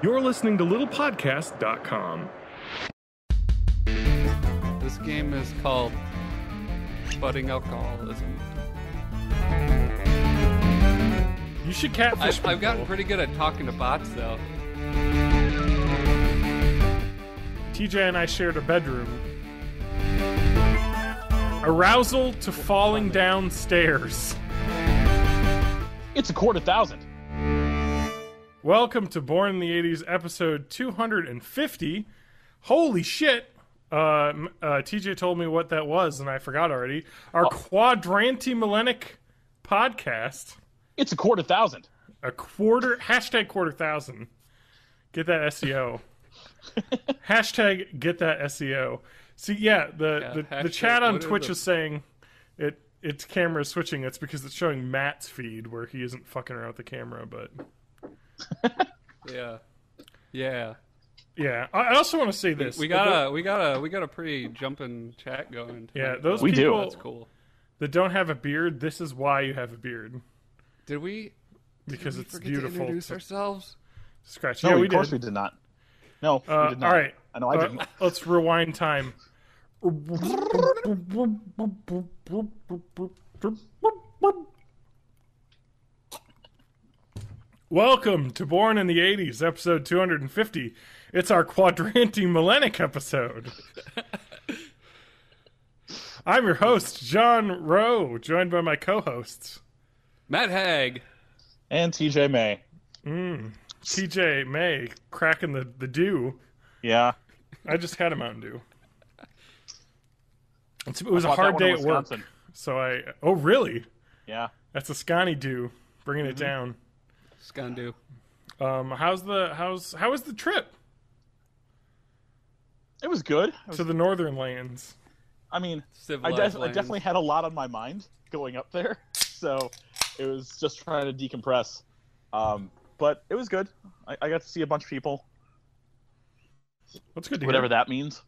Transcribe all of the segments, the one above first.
You're listening to littlepodcast.com. This game is called Budding Alcoholism. You should catfish I've gotten pretty good at talking to bots, though. TJ and I shared a bedroom. Arousal to falling down stairs. It's a 250,000. Welcome to Born in the 80s, episode 250. Holy shit. TJ told me what that was, and I forgot already. Our quadranti-millennic podcast. It's a 250,000. Hashtag 250,000. Get that SEO. Hashtag get that SEO. See, yeah, the chat on Twitch is saying its camera is switching. It's because it's showing Matt's feed where he isn't fucking around with the camera, but yeah. I also want to say this: we got a pretty jumping chat going tonight. Yeah, those we people do. That's cool. That don't have a beard. This is why you have a beard. Did we? Because did we it's forget beautiful. To introduce ourselves. Scratch. No, Yeah, of course we did not. No, we did not. All right. I know I didn't. Let's rewind time. Welcome to Born in the 80s, episode 250. It's our quadranti-millennic episode. I'm your host, John Rowe, joined by my co-hosts. Matt Haig. And TJ May. TJ May, cracking the dew. Yeah. I just had a Mountain Dew. It was a bought that hard one day in at work, Wisconsin. so oh really? Yeah. That's a Scotty Dew, bringing it down. Scandu. How was the trip It was good. to the northern lands? I mean, I Civilized definitely had a lot on my mind going up there, so it was just trying to decompress. But it was good. I got to see a bunch of people. That's good to Whatever hear. that means.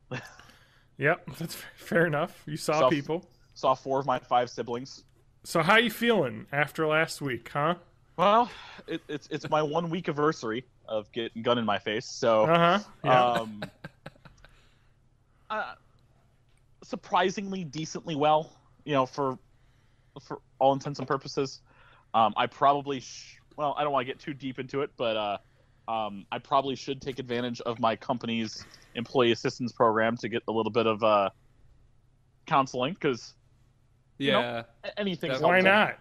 Yep, that's fair enough. You saw people. Saw 4 of my 5 siblings. So how you feeling after last week, huh? Well, it's my 1 week anniversary of getting gun in my face, so Yeah. Surprisingly decently well, for all intents and purposes. I probably I don't want to get too deep into it, but I probably should take advantage of my company's employee assistance program to get a little bit of counseling, because anything's Why helpful. not?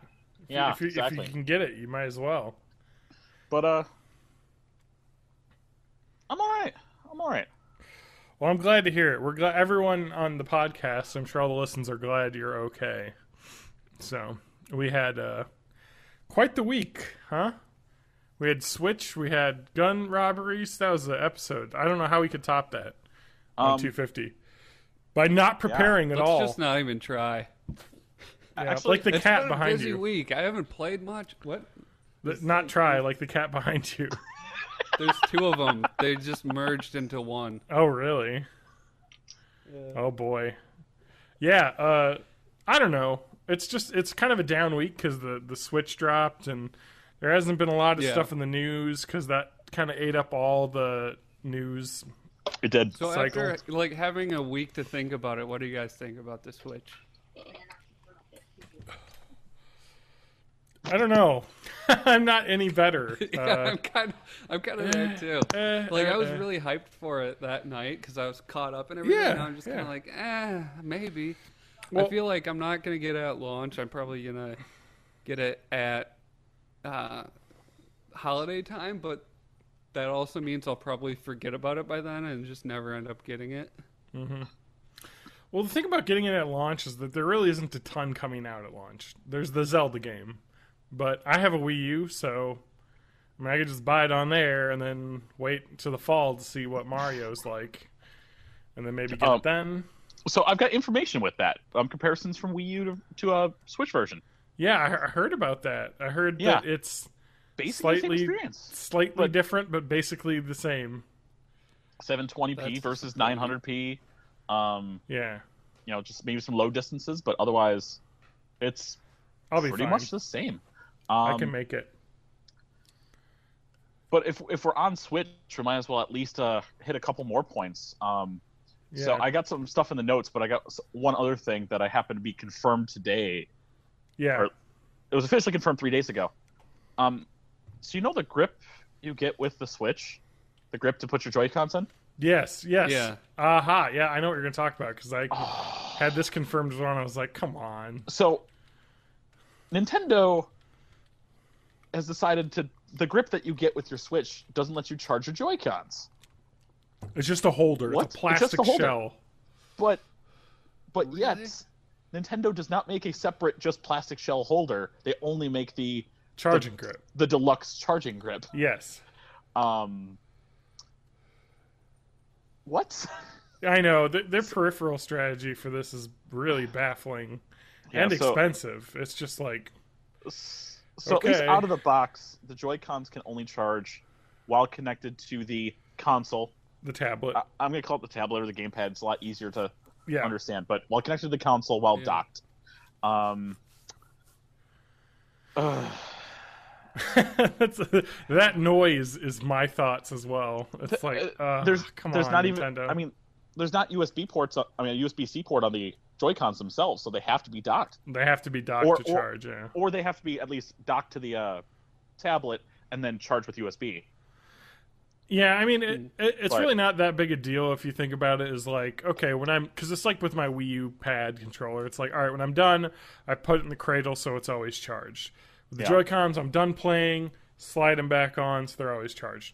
Yeah, if you exactly. can get it, you might as well. But I'm all right. Well, I'm glad to hear it. We're glad everyone on the podcast. I'm sure all the listeners are glad you're okay. So we had quite the week, huh? We had Switch. We had gun robberies. That was the episode. I don't know how we could top that on 250 by not preparing at Let's all. just not even try. Yeah, Actually, like the It's cat been a behind busy you. week. I haven't played much. What? Not try like the cat behind you. There's 2 of them. They just merged into one. Oh, really? Yeah. Oh, boy. Yeah, I don't know. It's kind of a down week because the Switch dropped, and there hasn't been a lot of stuff in the news because that kind of ate up all the news. It did. So cycle. after having a week to think about it, what do you guys think about the Switch? I don't know. I'm not any better. I'm kind of there too. I was really hyped for it that night because I was caught up in everything. Yeah, and I'm just kind of like, maybe. Well- I feel like I'm not gonna get it at launch. I'm probably gonna get it at holiday time, but that also means I'll probably forget about it by then and just never end up getting it. Well, the thing about getting it at launch is that there really isn't a ton coming out at launch. There's the Zelda game, but I have a Wii U, so I could just buy it on there and then wait to the fall to see what Mario's like, and then maybe get it then. So I've got information with that. Comparisons from Wii U to a Switch version. Yeah, I heard about that. I heard that it's Basically the same experience. slightly different, but basically the same. 720p That's versus pretty 900p. Yeah, Just maybe some low distances, but otherwise, it's I'll be pretty fine. much the same. I can make it. But if we're on Switch, we might as well at least hit a couple more points. So I got some stuff in the notes, but I got one other thing that I happened to be confirmed today. Yeah. Or it was officially confirmed 3 days ago. So you know the grip you get with the Switch? The grip to put your Joy-Cons in? Yes. Yeah. Aha. Yeah, I know what you're going to talk about because I had this confirmed as well, and I was like, come on. So Nintendo has decided the grip that you get with your Switch doesn't let you charge your Joy-Cons. It's just a holder. What? It's a plastic shell. But Really? yet, Nintendo does not make a separate just plastic shell holder. They only make the Charging grip. the deluxe charging grip. Yes. What? I know. Their peripheral strategy for this is really baffling and so- expensive. It's just like, So at least Okay. out of the box, the Joy-Cons can only charge while connected to the console. the tablet. I'm going to call it the tablet or the gamepad. It's a lot easier to Yeah. understand. But while connected to the console while docked. That noise is my thoughts as well. It's like, there's come there's on, not Nintendo. even. I mean, there's not USB ports. I mean, a USB-C port on the Joy-Cons themselves, so they have to be docked, they have to be docked or- to charge. Yeah. or they have to be at least docked to the tablet and then charged with USB. Yeah, I mean, it's But- really not that big a deal if you think about it. Is like, okay, because it's like with my Wii U pad controller, it's like, all right, when I'm done, I put it in the cradle so it's always charged. With the Yeah. Joy-Cons, I'm done playing, slide them back on so they're always charged.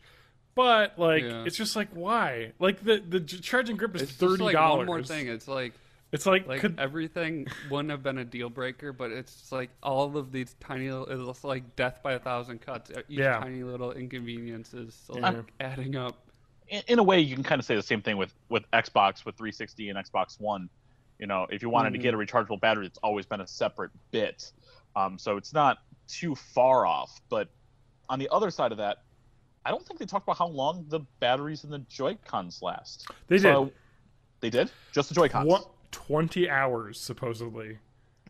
But like, Yeah. it's just like, why? Like the charging grip is It's just $30. like one more thing. It's like could, everything wouldn't have been a deal breaker, but it's just like all of these tiny little, it's like death by 1,000 cuts. Each Yeah. tiny little inconvenience is like Yeah. adding up. In a way, you can kind of say the same thing with Xbox, with 360 and Xbox One. You know, if you wanted to get a rechargeable battery, it's always been a separate bit. So it's not too far off. But on the other side of that, I don't think they talked about how long the batteries in the Joy-Cons last. They So- did. They did? Just the Joy-Cons? 20 hours supposedly.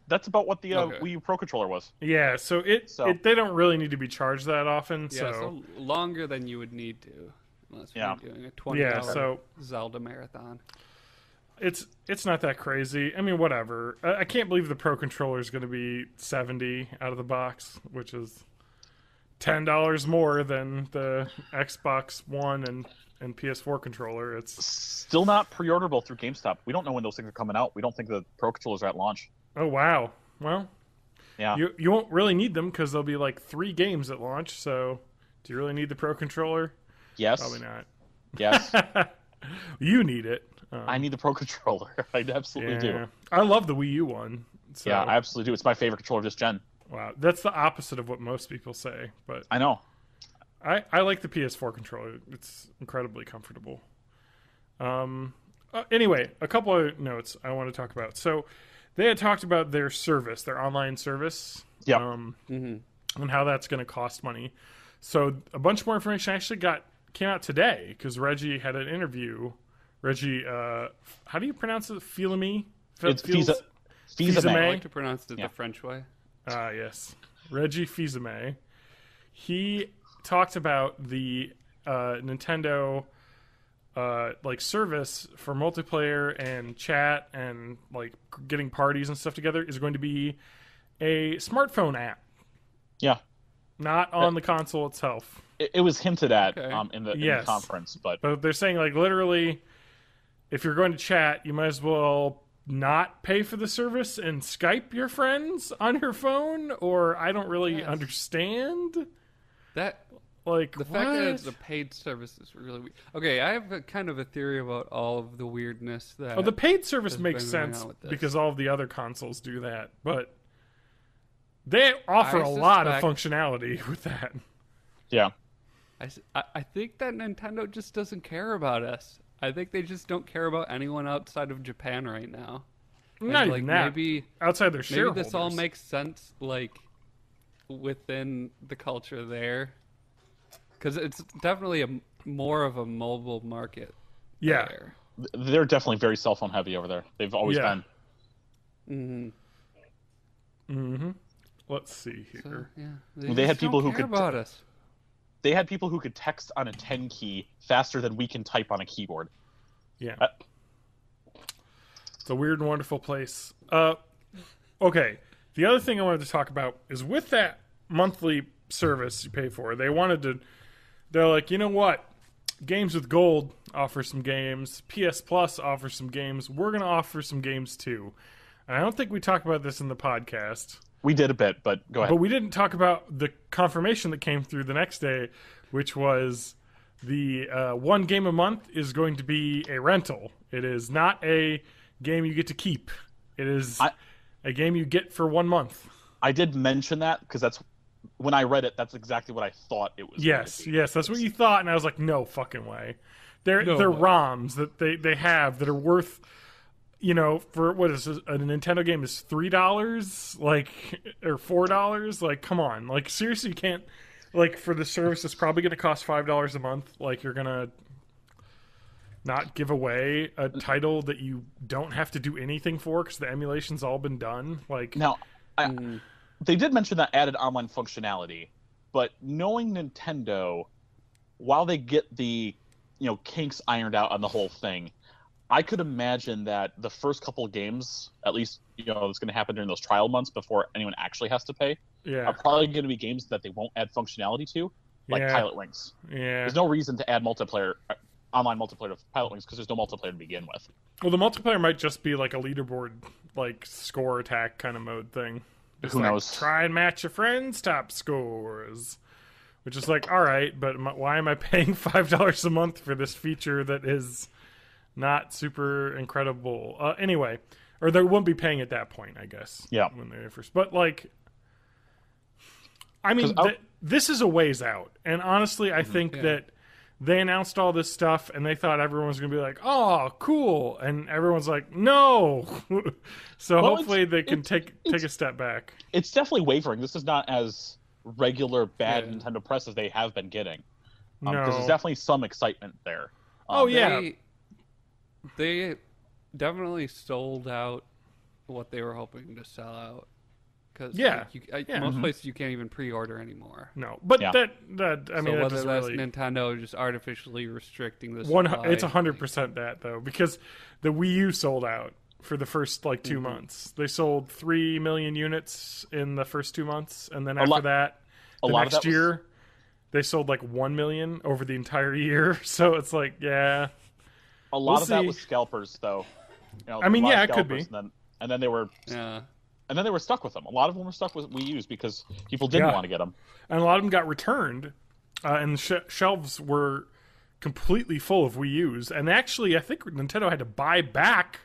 That's about what the Okay. Wii U Pro Controller was. Yeah, so So- they don't really need to be charged that often. Yeah, so longer than you would need to, unless Yeah. you're doing a 20-hour so Zelda marathon. it's not that crazy. I mean, whatever. I can't believe the Pro Controller is going to be $70 out of the box, which is $10 more than the Xbox One and PS4 controller. It's Still not pre-orderable through GameStop. We don't know when those things are coming out. We don't think the Pro Controllers are at launch. oh wow. Well, Yeah. you won't really need them because there'll be like 3 games at launch. So, do you really need the Pro Controller? Yes. Probably not. Yes. You need it. I need the Pro Controller. I absolutely do. I love the Wii U one. So, Yeah, I absolutely do. It's my favorite controller of this gen. wow, that's the opposite of what most people say, but I know. I like the PS4 controller. It's incredibly comfortable. Anyway, a couple of notes I want to talk about. So they had talked about their service, their online service, Yeah. and how that's going to cost money. So a bunch more information actually came out today because Reggie had an interview. Reggie, how do you pronounce it? Filame? It's Fils- Fils-Aimé. I like to pronounce it Yeah. the French way. Ah, yes. Reggie Fils-Aimé. He talked about the Nintendo like service for multiplayer and chat and like getting parties and stuff together is going to be a smartphone app, Yeah. not on the console itself. It was hinted at Okay. in the Yes. conference, but But they're saying like literally, if you're going to chat, you might as well not pay for the service and Skype your friends on your phone. Or I don't really Yes. understand. That Like the fact that what? it's a paid service is really weird. Okay, I have a kind of a theory about all of the weirdness that. Oh, the paid service has makes been going sense on with this. because all of the other consoles do that, but they offer I a lot of suspect- functionality with that. yeah. I think that Nintendo just doesn't care about us. I think they just don't care about anyone outside of Japan right now. And, Not like even that. maybe Outside their maybe shareholders. this all makes sense like within the culture there, because it's definitely more of a mobile market. Yeah. there. They're definitely very cell phone heavy over there. They've always Yeah. been. Mhm. Let's see So, here. yeah, They had just people don't who care could about us. they had people who could text on a 10 key faster than we can type on a keyboard. Yeah. It's a weird and wonderful place. Okay. The other thing I wanted to talk about is with that monthly service you pay for, they're like, you know what? Games with Gold offers some games. PS Plus offers some games. We're going to offer some games too. And I don't think we talked about this in the podcast. We did a bit, but go ahead. But we didn't talk about the confirmation that came through the next day, which was the one game a month is going to be a rental. It is not a game you get to keep. It is a game you get for 1 month. I did mention that because that's when I read it. That's exactly what I thought it was. Yes, that's what you thought, and I was like, no fucking way. They're ROMs that they have that are worth. For what is a Nintendo game is $3, like, or $4, like, come on, like, seriously, you can't, like, for the service it's probably going to cost $5 a month, like, you're gonna not give away a title that you don't have to do anything for because the emulation's all been done, like. Now, they did mention that added online functionality, but knowing Nintendo, while they get the, kinks ironed out on the whole thing, I could imagine that the first couple of games, at least, it's going to happen during those trial months before anyone actually has to pay, are probably going to be games that they won't add functionality to, like Pilot Wings. Yeah. There's no reason to add online multiplayer to Pilot Wings because there's no multiplayer to begin with. Well, the multiplayer might just be like a leaderboard, like score attack kind of mode thing. Just Who knows? Try and match your friends' top scores. Which is like, all right, but why am I paying $5 a month for this feature that is not super incredible? Anyway, or they won't be paying at that point, I guess. Yeah. When they first, but like, I mean, this is a ways out, and honestly, I think that they announced all this stuff, and they thought everyone was going to be like, "Oh, cool," and everyone's like, "No." So hopefully they can take a step back. It's definitely wavering. This is not as regular bad Nintendo press as they have been getting. No. There's definitely some excitement there. They definitely sold out what they were hoping to sell out. Because most places you can't even pre-order anymore. No, but that I mean, whether that that's really... Nintendo just artificially restricting the supply. It's 100% that though, because the Wii U sold out for the first 2 months. They sold 3 million units in the first 2 months, and then after that, the next year, they sold 1 million over the entire year. So it's like, a lot of that was scalpers, though. I mean, it could be. And then they were. And then they were stuck with them. A lot of them were stuck with Wii U's because people didn't want to get them. And a lot of them got returned, and the shelves were completely full of Wii U's. And actually, I think Nintendo had to buy back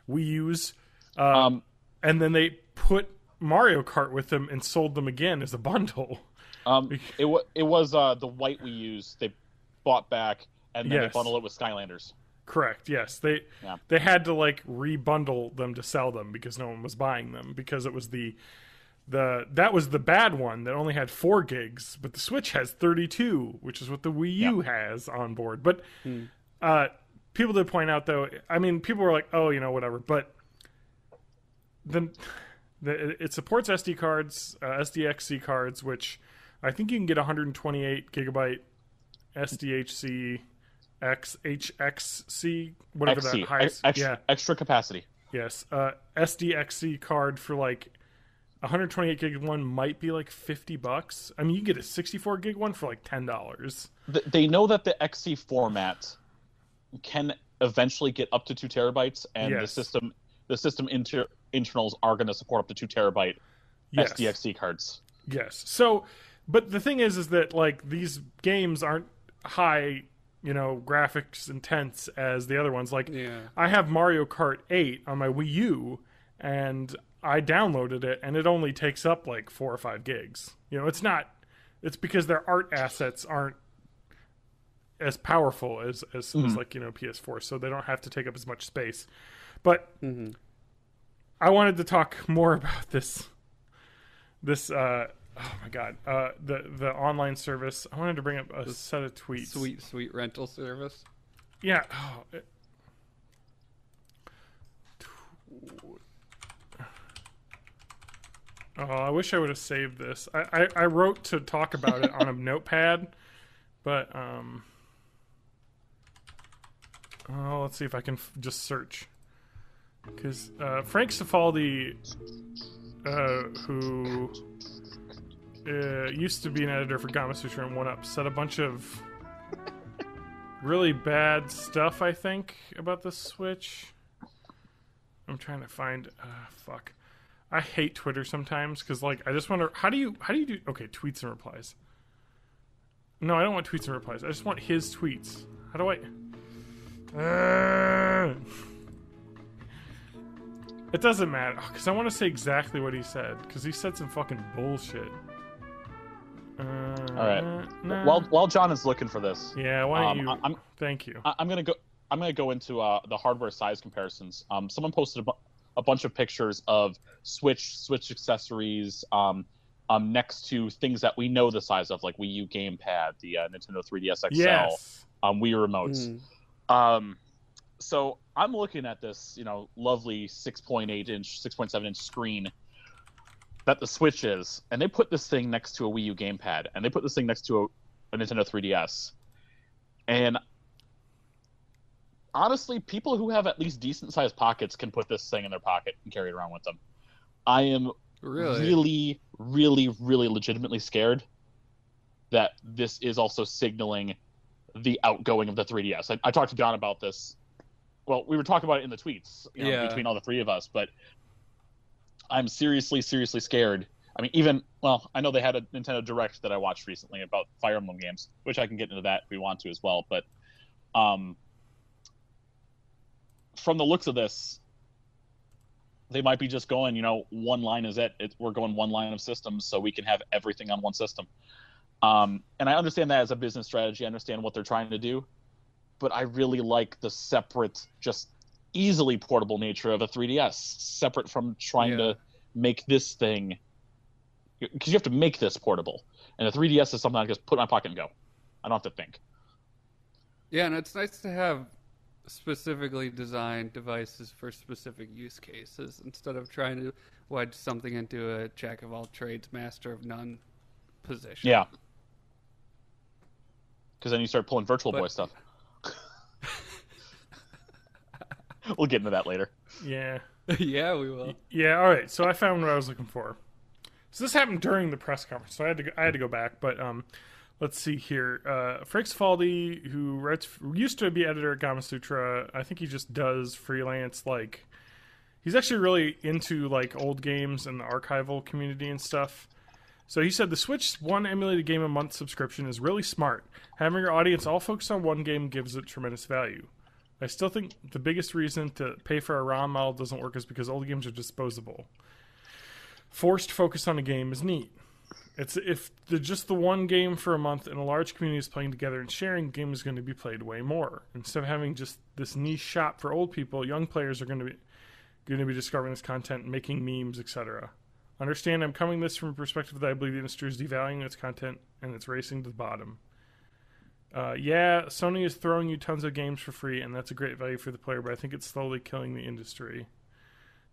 Wii U's, and then they put Mario Kart with them and sold them again as a bundle. It was the white Wii U's they bought back, and then they bundled it with Skylanders. Correct. Yes, they had to rebundle them to sell them because no one was buying them because it was that was the bad one that only had 4 gigs, but the Switch has 32, which is what the Wii U has on board. But people did point out, though. I mean, people were like, "Oh, whatever," but then it supports SD cards, SDXC cards, which I think you can get 128 gigabyte SDHC. HXC, whatever XC, that highest, extra capacity. Yes, SDXC card for 128 gig one might be $50. I mean, you can get a 64 gig one for $10. They know that the XC format can eventually get up to 2 terabytes, and the system internals are going to support up to 2 terabyte SDXC cards. Yes. So, but the thing is that these games aren't high, graphics intense as the other ones. I have Mario Kart 8 on my Wii U, and I downloaded it, and it only takes up 4 or 5 gigs. It's because their art assets aren't as powerful as PS4, so they don't have to take up as much space. But I wanted to talk more about this oh my god, the online service. I wanted to bring up a set of tweets. Sweet rental service. Yeah. I wish I would have saved this. I wrote to talk about it on a notepad, But let's see if I can just search. Because Frank Cifaldi, who used to be an editor for Gamasutra and 1UP, said a bunch of really bad stuff, I think, about the Switch. I'm trying to find... fuck. I hate Twitter sometimes, because, like, I just wonder... How do you do... Okay, tweets and replies. No, I don't want tweets and replies. I just want his tweets. How do I... It doesn't matter, because I want to say exactly what he said, because he said some fucking bullshit. All right. Nah. While John is looking for this, yeah, why don't you? Thank you. I'm gonna go into the hardware size comparisons. Someone posted a bunch of pictures of Switch accessories next to things that we know the size of, like Wii U gamepad, the Nintendo 3DS XL, yes. Wii remotes. So I'm looking at this, lovely 6.8 inch, 6.7 inch screen that the Switch is, and they put this thing next to a Wii U gamepad, and they put this thing next to a Nintendo 3DS. And honestly, people who have at least decent sized pockets can put this thing in their pocket and carry it around with them. I am really, really, really legitimately scared that this is also signaling the outgoing of the 3DS. I talked to John about this. Well, we were talking about it in the tweets between all the three of us, but I'm seriously, seriously scared. I mean, I know they had a Nintendo Direct that I watched recently about Fire Emblem games, which I can get into that if we want to as well. But from the looks of this, they might be just going, one line is it. We're going one line of systems so we can have everything on one system. And I understand that as a business strategy. I understand what they're trying to do. But I really like the separate, just easily portable nature of a 3DS, separate from trying to make this thing, because you have to make this portable. And the 3DS is something I just put in my pocket and go. I don't have to think. Yeah, and it's nice to have specifically designed devices for specific use cases instead of trying to wedge something into a jack of all trades, master of none position. Yeah. Because then you start pulling Virtual Boy stuff. We'll get into that later. Yeah. Yeah, we will. Yeah, all right. So I found what I was looking for. So this happened during the press conference, so I had to go back. But let's see here. Frank Cifaldi, who used to be editor at Gamasutra, I think he just does freelance. Like, he's actually really into like old games and the archival community and stuff. So he said the Switch one emulated game a month subscription is really smart. Having your audience all focus on one game gives it tremendous value. I still think the biggest reason to pay for a ROM model doesn't work is because old games are disposable. Forced focus on a game is neat. It's if just the one game for a month and a large community is playing together and sharing, the game is going to be played way more. Instead of having just this niche shop for old people, young players are going to be discovering this content, making memes, etc. Understand, I'm coming this from a perspective that I believe the industry is devaluing its content and it's racing to the bottom. Sony is throwing you tons of games for free, and that's a great value for the player, but I think it's slowly killing the industry.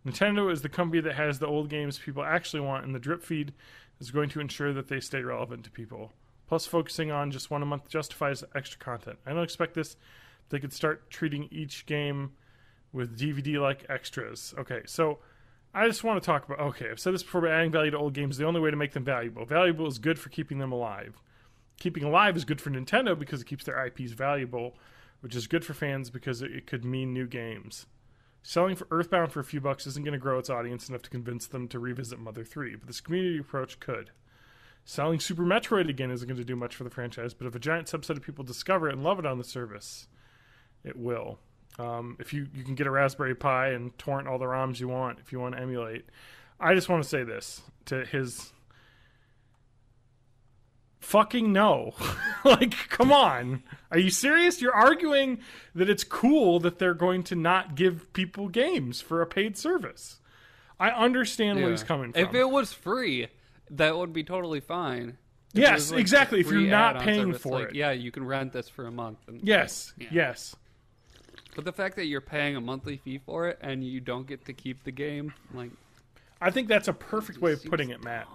Nintendo is the company that has the old games people actually want, and the drip feed is going to ensure that they stay relevant to people. Plus, focusing on just one a month justifies extra content. I don't expect this. They could start treating each game with DVD-like extras. Okay, so I just want to talk about... Okay, I've said this before, but adding value to old games is the only way to make them valuable. Valuable is good for keeping them alive. Keeping alive is good for Nintendo because it keeps their IPs valuable, which is good for fans because it could mean new games. Selling for Earthbound for a few bucks isn't going to grow its audience enough to convince them to revisit Mother 3, but this community approach could. Selling Super Metroid again isn't going to do much for the franchise, but if a giant subset of people discover it and love it on the service, it will. If you can get a Raspberry Pi and torrent all the ROMs you want if you want to emulate. I just want to say this to his... Fucking no. Like, come on. Are you serious? You're arguing that it's cool that they're going to not give people games for a paid service. I understand where he's coming from. If it was free, that would be totally fine. Yes, exactly. If you're not paying for it. Yeah, you can rent this for a month. And, yes. But the fact that you're paying a monthly fee for it and you don't get to keep the game, I think that's a perfect way of putting it, Matt.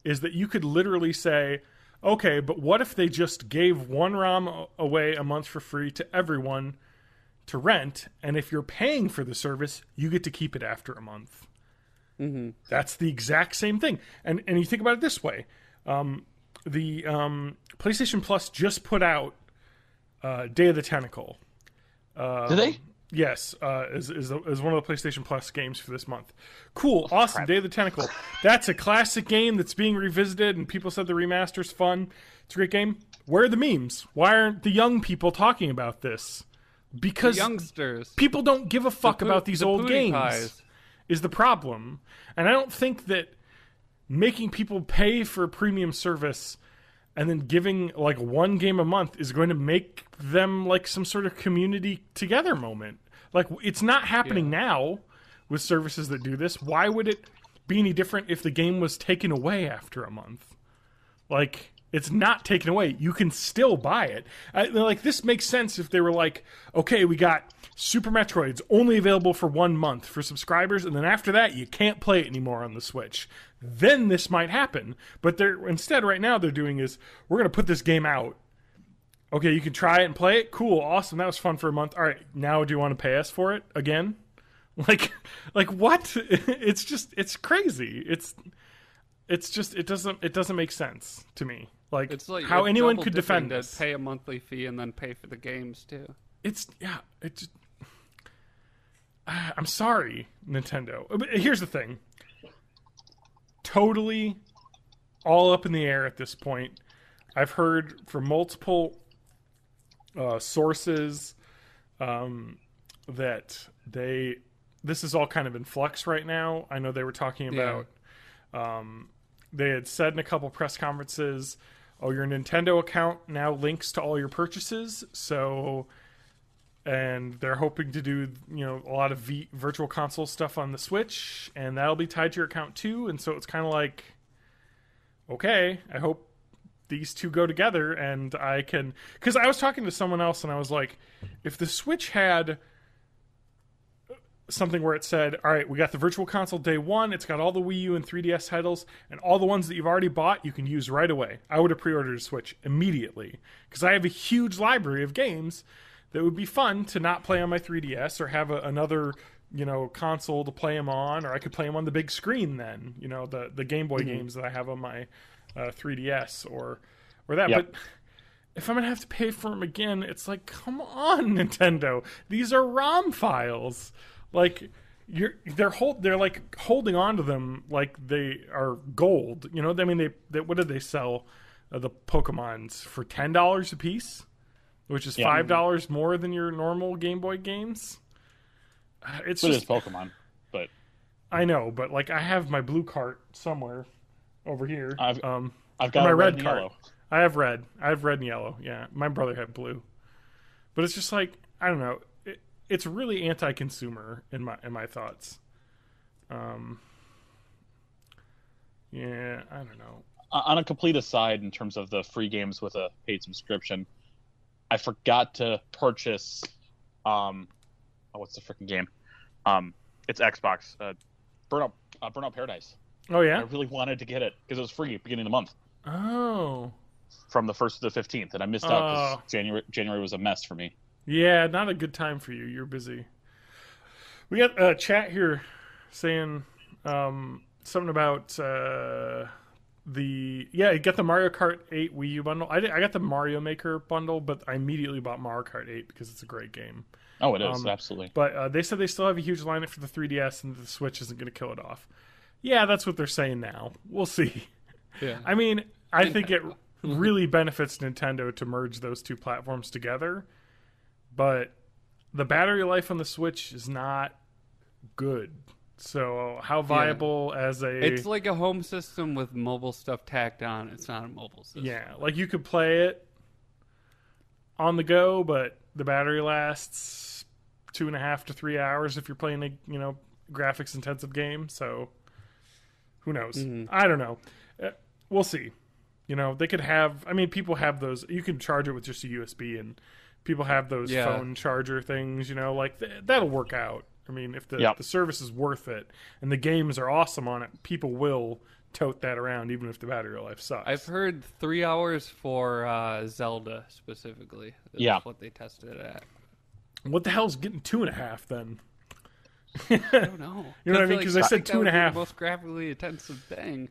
Is that you could literally say, Okay, but what if they just gave one ROM away a month for free to everyone to rent, and if you're paying for the service, you get to keep it after a month? Mm-hmm. That's the exact same thing. And you think about it this way. The PlayStation Plus just put out Day of the Tentacle. Did they? Yes, is one of the PlayStation Plus games for this month. Cool, awesome, Day of the Tentacle. That's a classic game that's being revisited, and people said the remaster's fun. It's a great game. Where are the memes? Why aren't the young people talking about this? Because the youngsters, people don't give a fuck about these old games. Pies. Is the problem. And I don't think that making people pay for a premium service and then giving like one game a month is going to make them like some sort of community together moment. Like, it's not happening now with services that do this. Why would it be any different if the game was taken away after a month? Like, it's not taken away. You can still buy it. Like, this makes sense if they were like, okay, we got Super Metroid's only available for 1 month for subscribers, and then after that, you can't play it anymore on the Switch. Then this might happen. But they're instead, right now, they're doing is, we're going to put this game out. Okay, you can try it and play it. Cool, awesome. That was fun for a month. All right, now do you want to pay us for it again? Like what? It's crazy. It doesn't make sense to me. Like, it's like how anyone could defend to this. pay a monthly fee and then pay for the games too. I'm sorry, Nintendo. But here's the thing. Totally all up in the air at this point. I've heard from multiple sources that this is all kind of in flux right now. I know they were talking about they had said in a couple press conferences, oh, your Nintendo account now links to all your purchases. So, and they're hoping to do, a lot of virtual console stuff on the Switch, and that'll be tied to your account too. And so it's kind of like, okay, I hope these two go together, and I can, because I was talking to someone else and I was like, if the Switch had something where it said, all right, we got the virtual console day one, it's got all the Wii U and 3DS titles, and all the ones that you've already bought you can use right away, I would have pre-ordered a Switch immediately, because I have a huge library of games that would be fun to not play on my 3DS or have another console to play them on, or I could play them on the big screen then, the Game Boy games that I have on my 3DS or that. Yep. But if I'm gonna have to pay for them again, it's like, come on, Nintendo, these are ROM files. Like, they're like holding on to them like they are gold. I mean, they what did they sell the Pokemons for? $10 a piece, which is $5 more than your normal Game Boy games. It's just Pokemon, but I know, but like, I have my blue cart somewhere over here. I've got my red cart. Yellow. I have red and yellow. Yeah, my brother had blue, but it's just like, I don't know. It's really anti-consumer in my thoughts. Yeah, I don't know. On a complete aside, in terms of the free games with a paid subscription, I forgot to purchase. What's the freaking game? It's Xbox. Burnout Paradise. Oh yeah. I really wanted to get it because it was free at the beginning of the month. Oh. From the 1st to the 15th, and I missed out because January was a mess for me. Yeah, not a good time for you. You're busy. We got a chat here saying something about you got the Mario Kart 8 Wii U bundle. I got the Mario Maker bundle, but I immediately bought Mario Kart 8 because it's a great game. Oh, it is, absolutely. But they said they still have a huge lineup for the 3DS, and the Switch isn't going to kill it off. Yeah, that's what they're saying now. We'll see. Yeah. I mean, I think it really benefits Nintendo to merge those two platforms together. But the battery life on the Switch is not good. So how viable as a... It's like a home system with mobile stuff tacked on. It's not a mobile system. Yeah, like you could play it on the go, but the battery lasts 2.5 to 3 hours if you're playing a graphics intensive game. So who knows? Mm-hmm. I don't know. We'll see. They could have... I mean, people have those... You can charge it with just a USB, and people have those phone charger things, like that'll work out. I mean, if the service is worth it and the games are awesome on it, people will tote that around, even if the battery life sucks. I've heard 3 hours for Zelda specifically. Yeah. What they tested it at. What the hell's getting 2.5 then? I don't know. You know what I mean? Because I said 2.5. The most graphically intensive thing.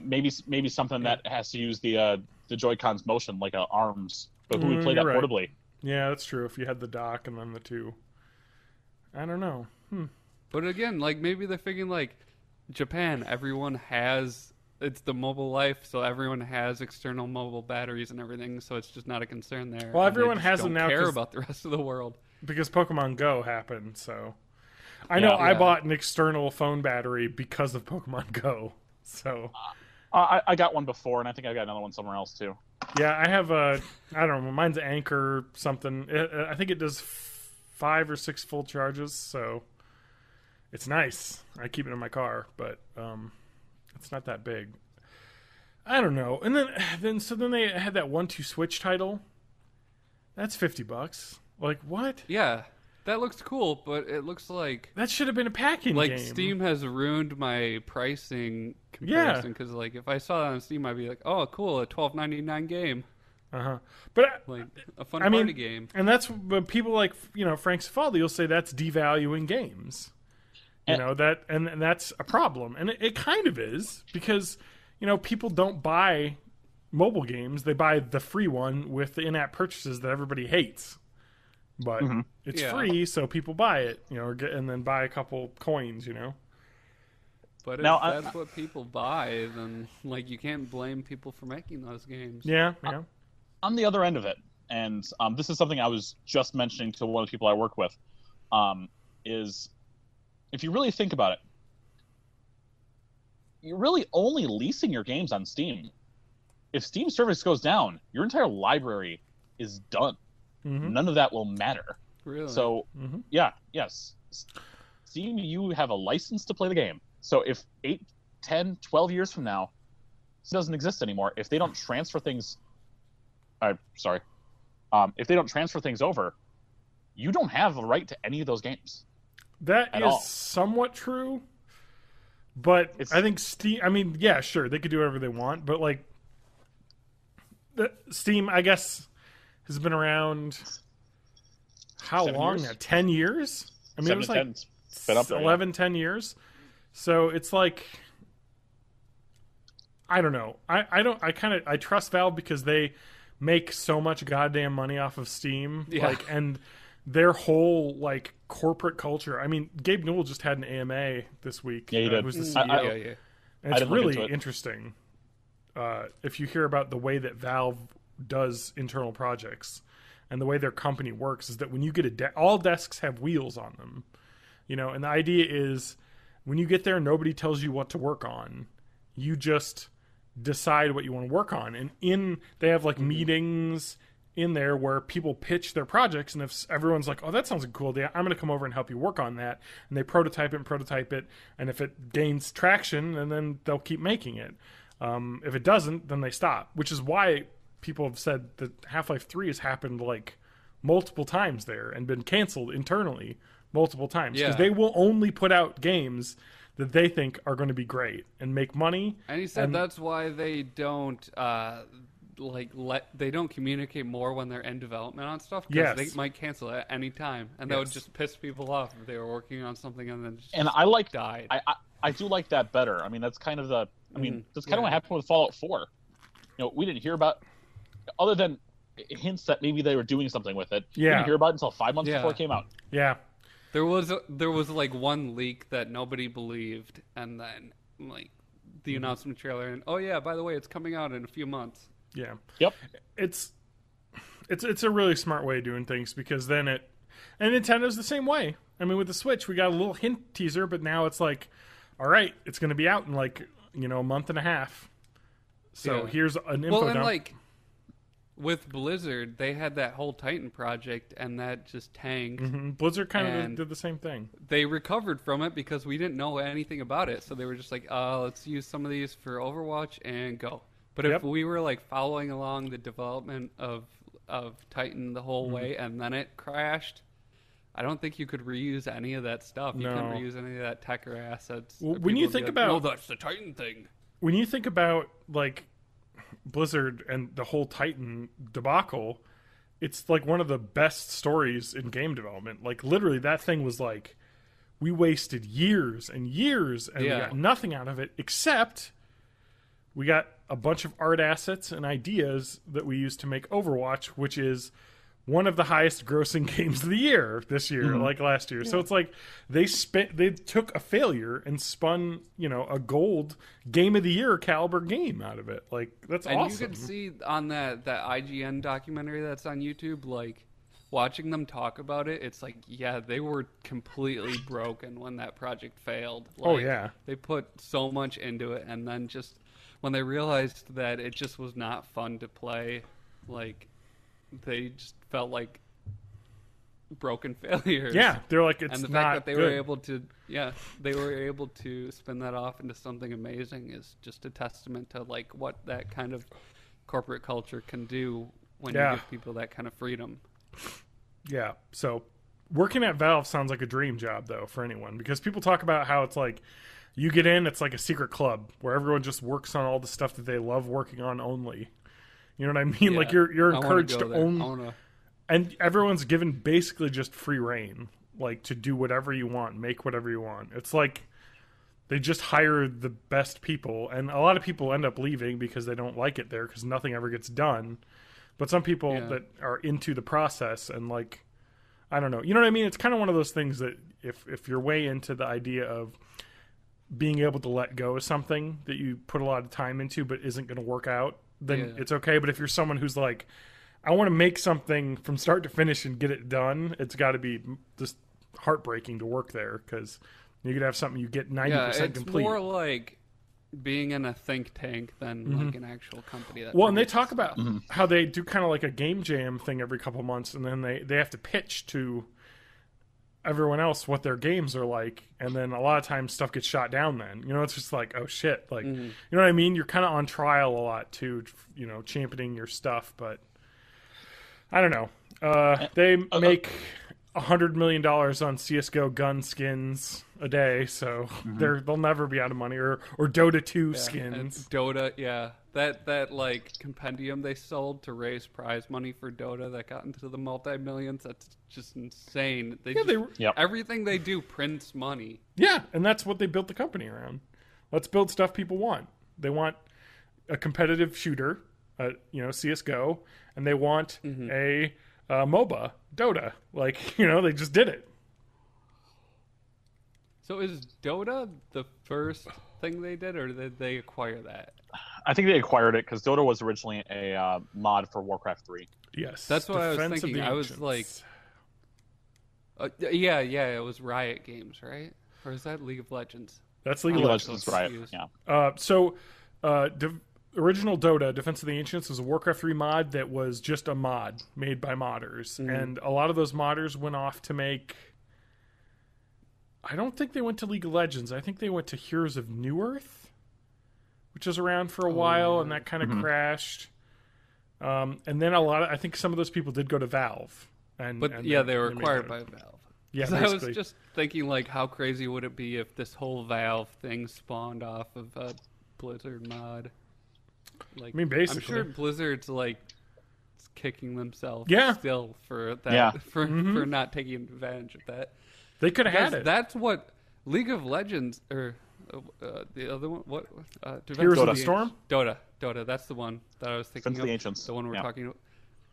Maybe something that has to use the Joy-Con's motion, like arms. But who would play that right. portably? Yeah, that's true. If you had the dock and then the two. I don't know. But again, like maybe they're thinking like Japan, everyone has it's the mobile life, so everyone has external mobile batteries and everything, so it's just not a concern there. Well, everyone has them now. Care about the rest of the world because Pokemon Go happened. So I know I bought an external phone battery because of Pokemon Go. So I got one before, and I think I got another one somewhere else too. Yeah, I have I don't know. Mine's Anchor something. I think it does 5 or 6 full charges, so it's nice. I keep it in my car, but it's not that big. I don't know. And then they had that 1-2 Switch title. That's $50. Like what? Yeah, that looks cool, but it looks like that should have been a packing like game. Steam has ruined my pricing comparison because like if I saw that on Steam, I'd be like, oh, cool, a $12.99 game. But like a fun party game. And that's when people like Frank Cifaldi will say that's devaluing games. You know that, and that's a problem, and it kind of is because people don't buy mobile games; they buy the free one with the in-app purchases that everybody hates. But it's free, so people buy it, and then buy a couple coins, But if that's what people buy, then like you can't blame people for making those games. Yeah. On the other end of it, and this is something I was just mentioning to one of the people I work with, is if you really think about it, you're really only leasing your games on Steam. If Steam service goes down, your entire library is done. None of that will matter. Really? So, yes. Steam, you have a license to play the game. So if 8, 10, 12 years from now, this doesn't exist anymore, if they don't transfer things... if they don't transfer things over, you don't have a right to any of those games. That is somewhat true, but I think Steam... I mean, yeah, sure, they could do whatever they want, but, like, Steam, I guess, has been around... How 7 long years? now? 10 years? I mean, it was like 11, 10 years. So it's like... I don't know. I trust Valve because they make so much goddamn money off of Steam. Yeah. Like, and their whole like corporate culture. I mean, Gabe Newell just had an AMA this week. Yeah, he did. Who's the CEO. Yeah. And it's really interesting. If you hear about the way that Valve does internal projects and the way their company works, is that when you get all desks have wheels on them, and the idea is when you get there, nobody tells you what to work on. You just decide what you want to work on, and they have like meetings in there where people pitch their projects, and if everyone's like, oh, that sounds like a cool idea, I'm going to come over and help you work on that, and they prototype it, and if it gains traction, and then they'll keep making it. If it doesn't, then they stop, which is why people have said that Half-Life 3 has happened like multiple times there and been canceled internally multiple times because they will only put out games that they think are going to be great and make money. And he said that's why they don't they don't communicate more when they're in development on stuff because they might cancel at any time, and that would just piss people off if they were working on something and then died. I do like that better. I mean, that's kind of the. I mean, that's kind of what happened with Fallout 4. We didn't hear about, other than hints that maybe they were doing something with it. Yeah. We didn't hear about it until 5 months before it came out. Yeah. There was like one leak that nobody believed, and then like the announcement trailer, and oh yeah, by the way, it's coming out in a few months. Yeah. Yep. It's a really smart way of doing things because then and Nintendo's the same way. I mean, with the Switch, we got a little hint teaser, but now it's like, all right, it's going to be out in like a month and a half. So here's an info dump. Like with Blizzard, they had that whole Titan project, and that just tanked. Blizzard kind of did the same thing. They recovered from it because we didn't know anything about it, so they were just like, let's use some of these for Overwatch and go. But if we were like following along the development of Titan the whole way, and then it crashed, I don't think you could reuse any of that stuff. You No. couldn't reuse any of that tech or assets. Well, Or when people you would be think like, about- no, that's the Titan thing. When you think about like Blizzard and the whole Titan debacle, it's like one of the best stories in game development. Like literally, that thing was like we wasted years and years, and we Yeah. got nothing out of it except we got a bunch of art assets and ideas that we used to make Overwatch, which is one of the highest grossing games of the year this year, like last year. So it's like they took a failure and spun, a gold game of the year caliber game out of it. Like that's And awesome. you can see on that IGN documentary that's on YouTube, like watching them talk about it, it's like, yeah, they were completely broken when that project failed. Like, Oh, yeah. They put so much into it, and then just when they realized that it just was not fun to play, like they just felt like broken failures. Yeah, they're like it's and the not fact that they good. were able to spin that off into something amazing is just a testament to like what that kind of corporate culture can do when Yeah. you give people that kind of freedom. Yeah. So working at Valve sounds like a dream job though for anyone, because people talk about how it's like you get in, it's like a secret club where everyone just works on all the stuff that they love working on only. You know what I mean? Yeah. Like you're I wanna encouraged go to there. own, I wanna- and everyone's given basically just free reign, like to do whatever you want, make whatever you want. It's like they just hire the best people, and a lot of people end up leaving because they don't like it there because nothing ever gets done. But some people Yeah. that are into the process and like, I don't know, you know what I mean? It's kind of one of those things that if you're way into the idea of being able to let go of something that you put a lot of time into but isn't going to work out, then Yeah. it's okay. But if you're someone who's like, I want to make something from start to finish and get it done, it's got to be just heartbreaking to work there because you could have something you get 90% Yeah, it's complete. more like being in a think tank than like an actual company. That Well, and they produces talk about stuff. how they do kind of like a game jam thing every couple months, and then they have to pitch to everyone else what their games are like, and then a lot of times stuff gets shot down then. It's just like, oh shit. Like, you know what I mean? You're kind of on trial a lot too, championing your stuff, but I don't know. They make $100 million on CSGO gun skins a day, so they'll never be out of money, or Dota 2 And skins. Dota, yeah. That like compendium they sold to raise prize money for Dota that got into the multi-millions, that's just insane. Yep. Everything they do prints money. Yeah, and that's what they built the company around. Let's build stuff people want. They want a competitive shooter, CSGO, and they want a MOBA, Dota. Like, they just did it. So is Dota the first thing they did, or did they acquire that? I think they acquired it because Dota was originally a mod for Warcraft 3. Yes. That's what I was Defense of thinking. the I was Ancients. like, yeah, it was Riot Games, right? Or is that League of Legends? That's League League of of Legends. Legends, right? Yeah. So, original Dota, Defense of the Ancients, was a Warcraft 3 mod that was just a mod made by modders. And a lot of those modders went off to make... I don't think they went to League of Legends. I think they went to Heroes of New Earth, which was around for a while, and that kind of crashed. And then I think some of those people did go to Valve. But yeah, they were acquired by Valve. Yeah, 'Cause I was basically. just thinking, like, how crazy would it be if this whole Valve thing spawned off of a Blizzard mod? Like, I mean, basically. I'm sure Blizzard's like kicking themselves Yeah. still for that, Yeah. for not taking advantage of that. They could have had Because it. that's what League of Legends or the other one. What? Heroes of Dota. the Storm? Dota. That's the one that I was thinking Defense of. of the Ancients. The one we're Yeah. talking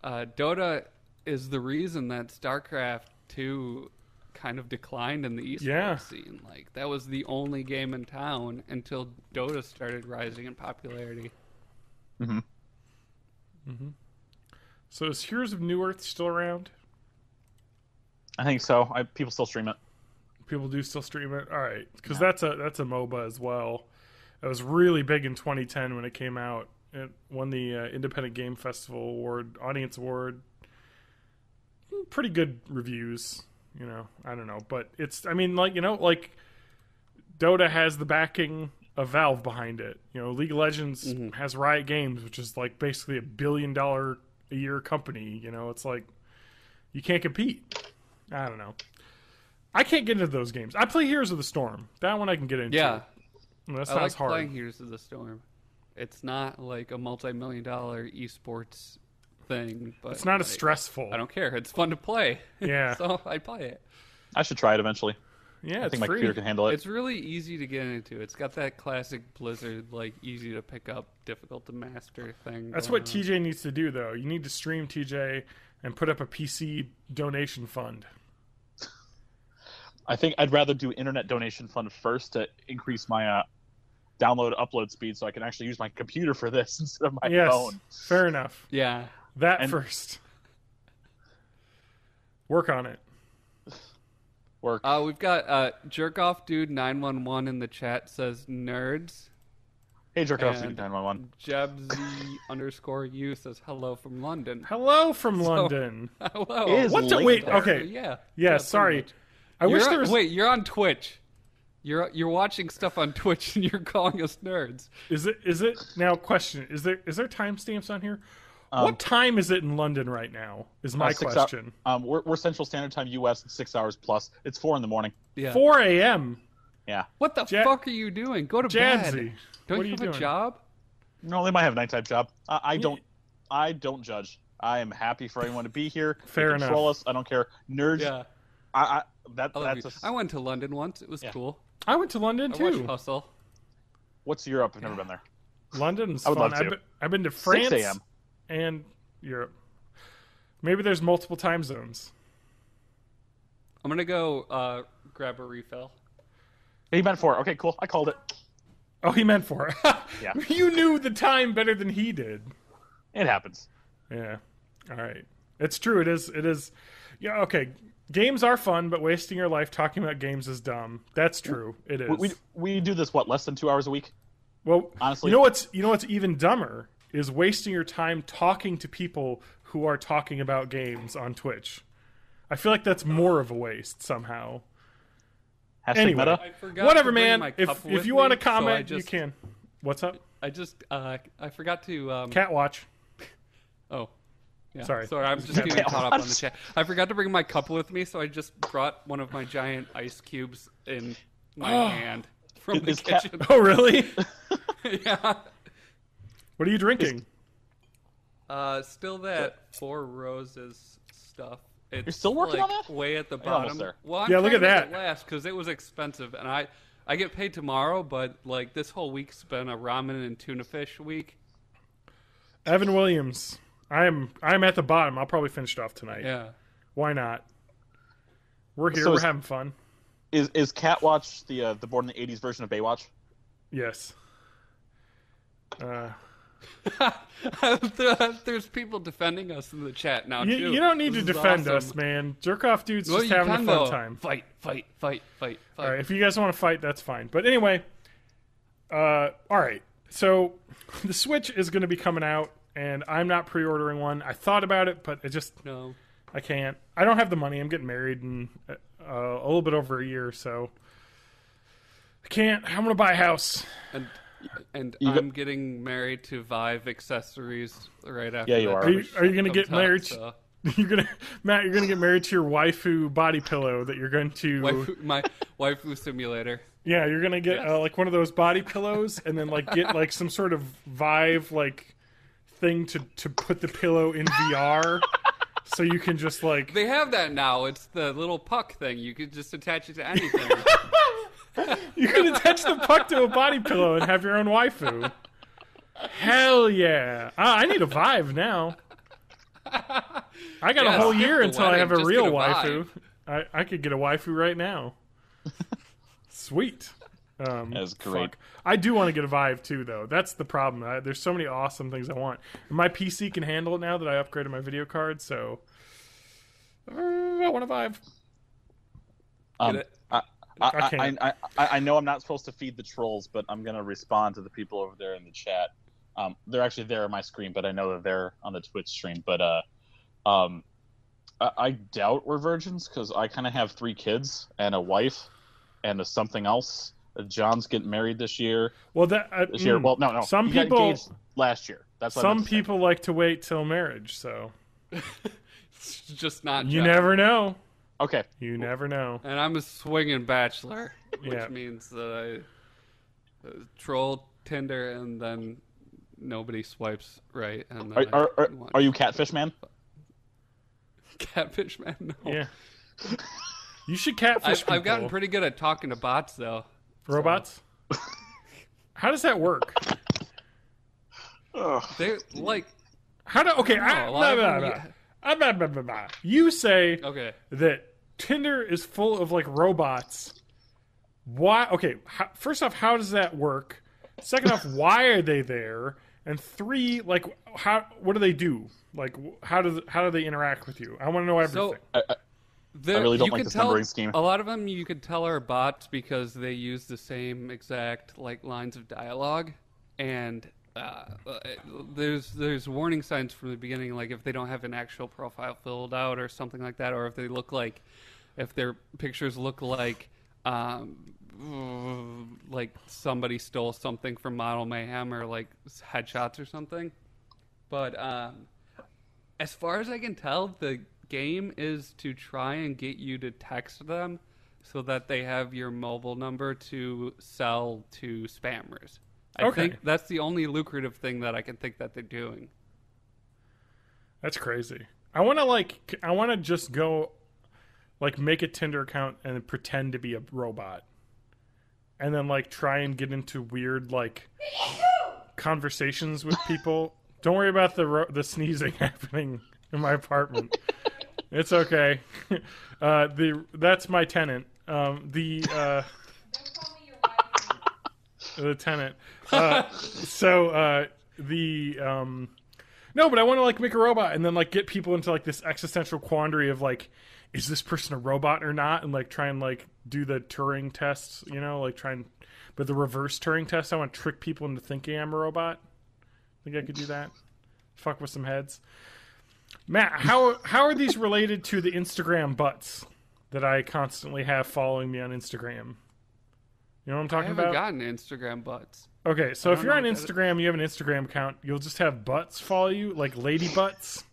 about. Dota is the reason that StarCraft 2 kind of declined in the esports Yeah. scene. Like, that was the only game in town until Dota started rising in popularity. So is Heroes of New Earth still around? I think so. People still stream it. People do still stream it. All right, because that's a MOBA as well. It was really big in 2010 when it came out. It won the Independent Game Festival Award, Audience Award. Pretty good reviews, I don't know, but it's. I mean, like Dota has the backing of Valve behind it. League of Legends has Riot Games, which is like basically $1 billion a year company. It's like you can't compete. I don't know. I can't get into those games. I play Heroes of the Storm. That one I can get into. Yeah. That I like sounds hard. playing Heroes of the Storm. It's not like a multi-million-dollar esports thing, but It's not as stressful. I don't care. It's fun to play. Yeah. So I play it. I should try it eventually. Yeah, I it's think my free. computer can handle it. It's really easy to get into. It's got that classic Blizzard, like, easy to pick up, difficult to master thing. That's what TJ needs to do, though. You need to stream TJ and put up a PC donation fund. I think I'd rather do internet donation fund first to increase my download upload speed, so I can actually use my computer for this instead of my phone. Fair enough. Yeah. That first. Work on it. Work. We've got Jerkoff Dude 911 in the chat says nerds. Hey, jerk off, and 911. Jebzy_U says hello from London. Hello from London. Hello. Is What the late wait? there. Okay. Yeah. Yeah. Sorry. pretty much. I wish there was. Wait, you're on Twitch. You're watching stuff on Twitch and you're calling us nerds. Is it now? Question: Is there timestamps on here? What time is it in London right now? Is my 6 question. We're Central Standard Time, U.S. It's 6 hours plus. It's 4 in the morning. Yeah. 4 a.m. Yeah. What the fuck are you doing? Go to Jadzzy, bed. Don't what are you you have a doing? job? No, they might have a nighttime job. I don't judge. I am happy for everyone to be here. Fair They control enough. us. I don't care. Nerds. Yeah. I love you. that's I went to London once. It was cool. I went to London I watched too. Hustle. What's Europe? I've never been there. London's I would fun. love to. I've been to 6 France a.m. and Europe. Maybe there's multiple time zones. I'm gonna go grab a refill. He meant 4. Okay, cool. I called it. Oh, he meant for it. Yeah. You knew the time better than he did. It happens. Yeah. All right. It's true. It is. Yeah. Okay. Games are fun, but wasting your life talking about games is dumb. That's true. It is. We do this less than 2 hours a week. Well, honestly, you know what's even dumber is wasting your time talking to people who are talking about games on Twitch. I feel like that's more of a waste somehow. Hashtag Anyway, meta. I forgot whatever, to bring man. my cup If with you want to me, so comment, you can. What's up? I forgot to Cat watch. Oh. Yeah. Sorry. I'm just getting caught up on the chat. I forgot to bring my cup with me, so I just brought one of my giant ice cubes in my hand from the kitchen. Oh, really? Yeah. What are you drinking? Still that Four Roses stuff. It's You're still working like on that? way at the You're almost bottom. there. Well, I'm Yeah, look trying at to that. make it last because it was expensive, and I get paid tomorrow, but like this whole week's been a ramen and tuna fish week. Evan Williams. I'm at the bottom. I'll probably finish it off tonight. Yeah. Why not? We're here. So We're having fun. Is Catwatch the born in the 80s version of Baywatch? Yes. There's people defending us in the chat now too. You don't need This to is defend awesome. us, man. Jerk off dude's Well, just you having a can, fun though. time. Fight. All right, if you guys want to fight, that's fine. But anyway, all right. So the Switch is going to be coming out, and I'm not pre-ordering one. I thought about it, but No. I can't. I don't have the money. I'm getting married in a little bit over a year, so I can't. I'm going to buy a house. And I'm getting married to Vive accessories right after. Yeah, you that are. Are you comes going to get out, married? so. Matt, you're going to get married to your waifu body pillow that you're going to. My waifu simulator. Yeah, you're gonna get like one of those body pillows, and then like get like some sort of Vive like thing to put the pillow in VR, so you can just like. They have that now. It's the little puck thing. You could just attach it to anything. You can attach the puck to a body pillow and have your own waifu. Hell yeah! I need a Vive now. I got a whole skip year the until I wedding, have a just real get a waifu. Vive. I could get a waifu right now. Sweet. That's great. Fuck. I do want to get a Vive too, though. That's the problem. There's so many awesome things I want. And my PC can handle it now that I upgraded my video card, so I want a Vive. Get it? I know I'm not supposed to feed the trolls, but I'm gonna respond to the people over there in the chat. They're actually there on my screen, but I know that they're on the Twitch stream. But I doubt we're virgins because I kind of have 3 kids and a wife and something else. John's getting married this year. Well, this year. Well, no. Some he got people engaged last year. That's what I some meant to say. people like to wait till marriage, so It's just not. you John. never know. Okay. You never know. And I'm a swinging bachelor, which Yeah. means that I troll Tinder and then nobody swipes right. And then Are you catfish man? catfish man? No. Yeah. You should catfish people. I've gotten pretty good at talking to bots though. Robots? How does that work? They're like, How do okay? You say okay. that Tinder is full of like robots. Why? Okay, first off, how does that work? Second off, why are they there? And three, like, how? What do they do? Like, how do they interact with you? I want to know everything. I really don't like this numbering scheme. A lot of them you could tell are bots because they use the same exact like lines of dialogue, and there's warning signs from the beginning, like if they don't have an actual profile filled out or something like that, or if they look like, if their pictures look like somebody stole something from Model Mayhem or like headshots or something. But as far as I can tell, the game is to try and get you to text them so that they have your mobile number to sell to spammers. I think that's the only lucrative thing that I can think that they're doing. That's crazy. I want to just go like make a Tinder account and pretend to be a robot. And then like try and get into weird like conversations with people. Don't worry about the sneezing happening in my apartment. It's okay. That's my tenant. The tenant. No, but I want to like make a robot and then like get people into like this existential quandary of like, is this person a robot or not? And like try and like do the Turing tests, but the reverse Turing test. I want to trick people into thinking I'm a robot. Think I could do that? Fuck with some heads. Matt, how are these related to the Instagram butts that I constantly have following me on Instagram? You know what I'm talking about? I haven't gotten Instagram butts. Okay, so if you're on Instagram, you have an Instagram account, you'll just have butts follow you, like lady butts,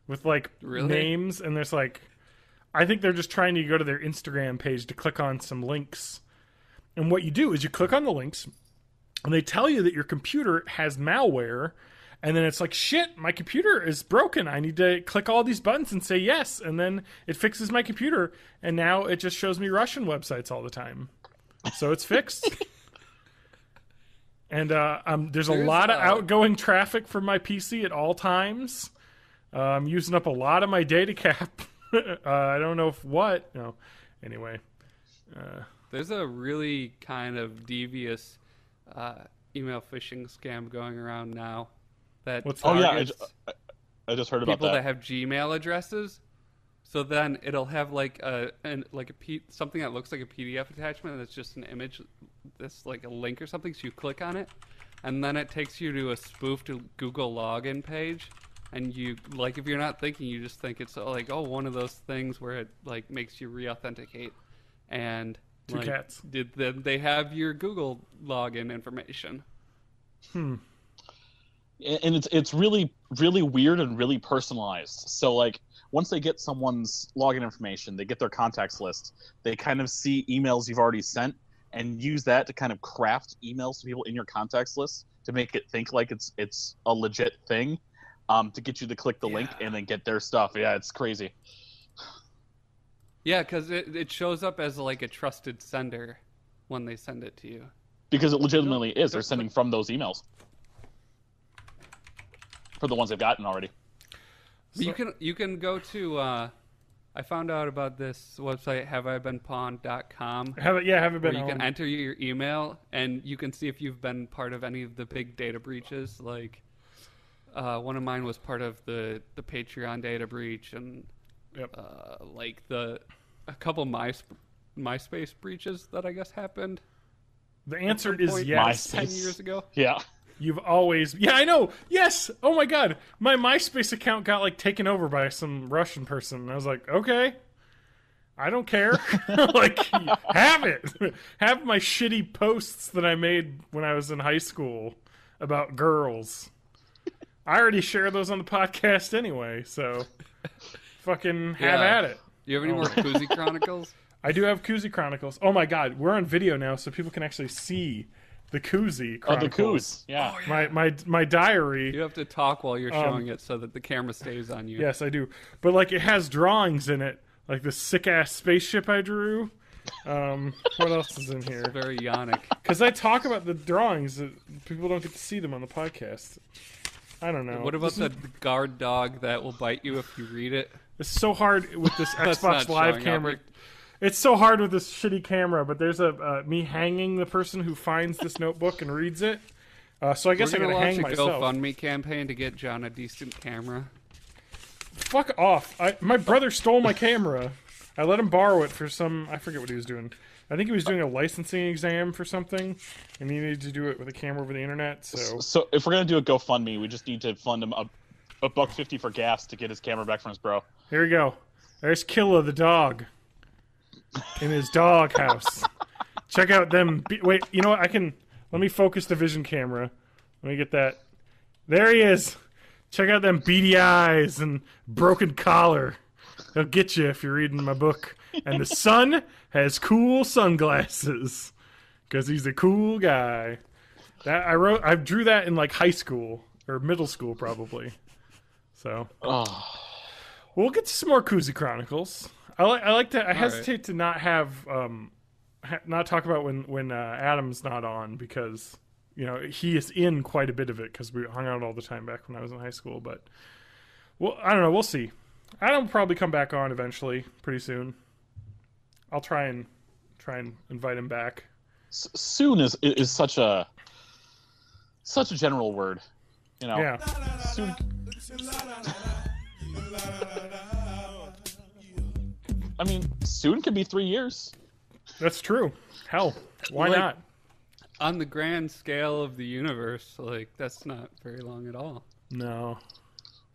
with like names, and there's like, I think they're just trying to go to their Instagram page to click on some links. And what you do is you click on the links, and they tell you that your computer has malware, and then it's like, shit, my computer is broken. I need to click all these buttons and say yes, and then it fixes my computer, and now it just shows me Russian websites all the time. So it's fixed. And there's a lot of outgoing traffic from my PC at all times. I'm using up a lot of my data cap. I don't know if what. No. Anyway. There's a really kind of devious email phishing scam going around now. I just heard about that. People that have Gmail addresses. So then it'll have like something that looks like a PDF attachment, and it's just an image, that's like a link or something. So you click on it, and then it takes you to a spoofed Google login page. And you like, if you're not thinking, you just think it's like, one of those things where it like makes you re-authenticate. And Two cats. Then they have your Google login information. And it's really, really weird and really personalized. So like, once they get someone's login information, they get their contacts list, they kind of see emails you've already sent and use that to kind of craft emails to people in your contacts list to make it think like it's a legit thing, to get you to click the link and then get their stuff. Yeah, it's crazy. Yeah, because it shows up as like a trusted sender when they send it to you. Because it legitimately is. They're sending from those emails. For the ones they've gotten already. So, you can go to I found out about this website haveibeenpawned.com. Have it been? You can enter your email and you can see if you've been part of any of the big data breaches. Like one of mine was part of the Patreon data breach, and like a couple MySpace breaches that I guess happened. The answer is yes. 10 years ago. Yeah. You've always... Yeah, I know. Yes. Oh, my God. My MySpace account got, like, taken over by some Russian person. And I was like, okay. I don't care. Like, have it. Have my shitty posts that I made when I was in high school about girls. I already share those on the podcast anyway, so fucking have at it. Do you have any more Koozie Chronicles? I do have Koozie Chronicles. Oh my god, we're on video now, so people can actually see the Koozie Chronicles. Oh, the Koos. Yeah. Oh, yeah. My diary. You have to talk while you're showing it so that the camera stays on you. Yes, I do. But like, it has drawings in it, like the sick ass spaceship I drew. What else is in here? It's very Yannick. Because I talk about the drawings, people don't get to see them on the podcast. I don't know. What about the guard dog that will bite you if you read it? It's so hard with this That's Xbox not Live showing camera. up. It's so hard with this shitty camera, but there's a me hanging the person who finds this notebook and reads it. So I guess I We're gotta gonna hang launch a myself. GoFundMe campaign to get John a decent camera. Fuck off. My brother stole my camera. I let him borrow it for I forget what he was doing. I think he was doing a licensing exam for something, and he needed to do it with a camera over the internet, So if we're going to do a GoFundMe, we just need to fund him $1.50 for gas to get his camera back from his bro. Here we go. There's Killa the dog in his dog house. Check out them. Wait, you know what? Let me focus the vision camera. Let me get that. There he is. Check out them beady eyes and broken collar. They'll get you if you're reading my book. And the son has cool sunglasses because he's a cool guy. I drew that in like high school or middle school probably. So we'll get to some more Koozie Chronicles. I hesitate to not have not talk about when Adam's not on because he is in quite a bit of it because we hung out all the time back when I was in high school. But well, I don't know. We'll see. Adam will probably come back on eventually, pretty soon. I'll try and invite him back. Soon is such a general word, Yeah. Soon. I mean, soon could be 3 years. That's true. Hell, why Like, not? On the grand scale of the universe, like, that's not very long at all. No.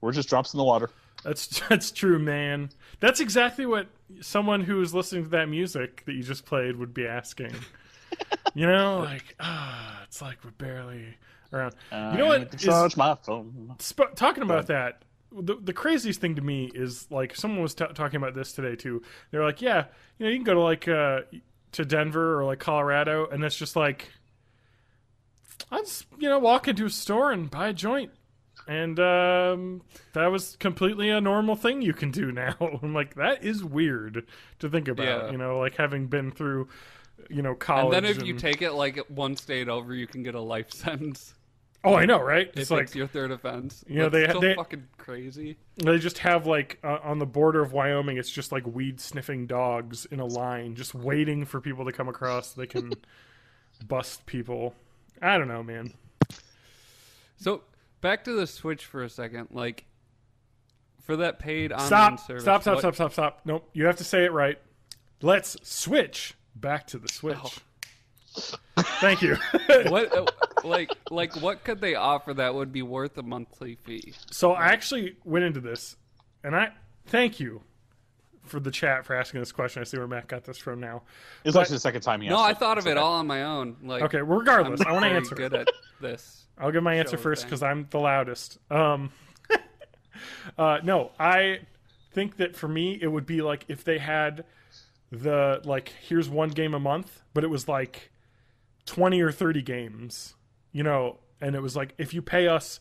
We're just drops in the water. That's true, man. That's exactly what someone who is listening to that music that you just played would be asking. It's like we're barely around. You know what? Charge my phone. Talking about that, the craziest thing to me is like someone was talking about this today too. They're like, yeah, you can go to like to Denver or like Colorado, and it's just like I just walk into a store and buy a joint. And that was completely a normal thing you can do now. I'm like, that is weird to think about, Yeah. Like having been through, college. And then if you take it like one state over, you can get a life sentence. Oh, I know, right? If it's your third offense. They so fucking crazy. They just have like on the border of Wyoming, it's just like weed sniffing dogs in a line, just waiting for people to come across so they can bust people. I don't know, man. So back to the Switch for a second. Like, for that paid online service. Stop. Nope. You have to say it right. Let's switch back to the Switch. Oh. Thank you. What could they offer that would be worth a monthly fee? So I actually went into this, and I thank you for the chat for asking this question. I see where Matt got this from now. It's actually the second time he asked. No, I thought of it all on my own. Like, okay, regardless, I want to very answer. good at this. I'll give my answer first because I'm the loudest. No, I think that for me it would be like if they had here's one game a month, but it was like 20 or 30 games, and it was like if you pay us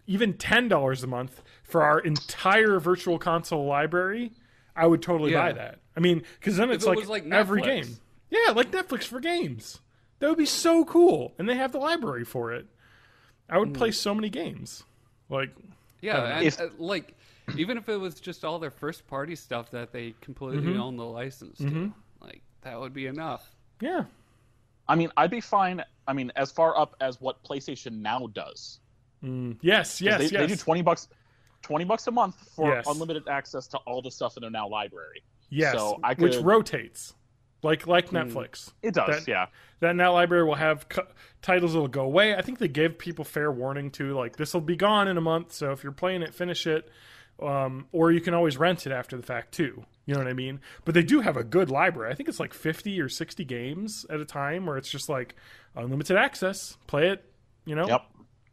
even $10 a month for our entire virtual console library, I would totally buy that. I mean, because then it's like every game. Yeah, like Netflix for games. That would be so cool, and they have the library for it. I would play so many games. Like, yeah, and even if it was just all their first party stuff that they completely own the license to, like that would be enough. Yeah. I mean, I'd be fine. I mean, as far up as what PlayStation Now does. Yes. They do $20 a month for unlimited access to all the stuff in their Now library. Yes, so which rotates, like Netflix. It does, That Now library will have titles that'll go away. I think they give people fair warning too, like this will be gone in a month. So if you're playing it, finish it, or you can always rent it after the fact too. You know what I mean? But they do have a good library. I think it's like 50 or 60 games at a time, where it's just like unlimited access. Play it,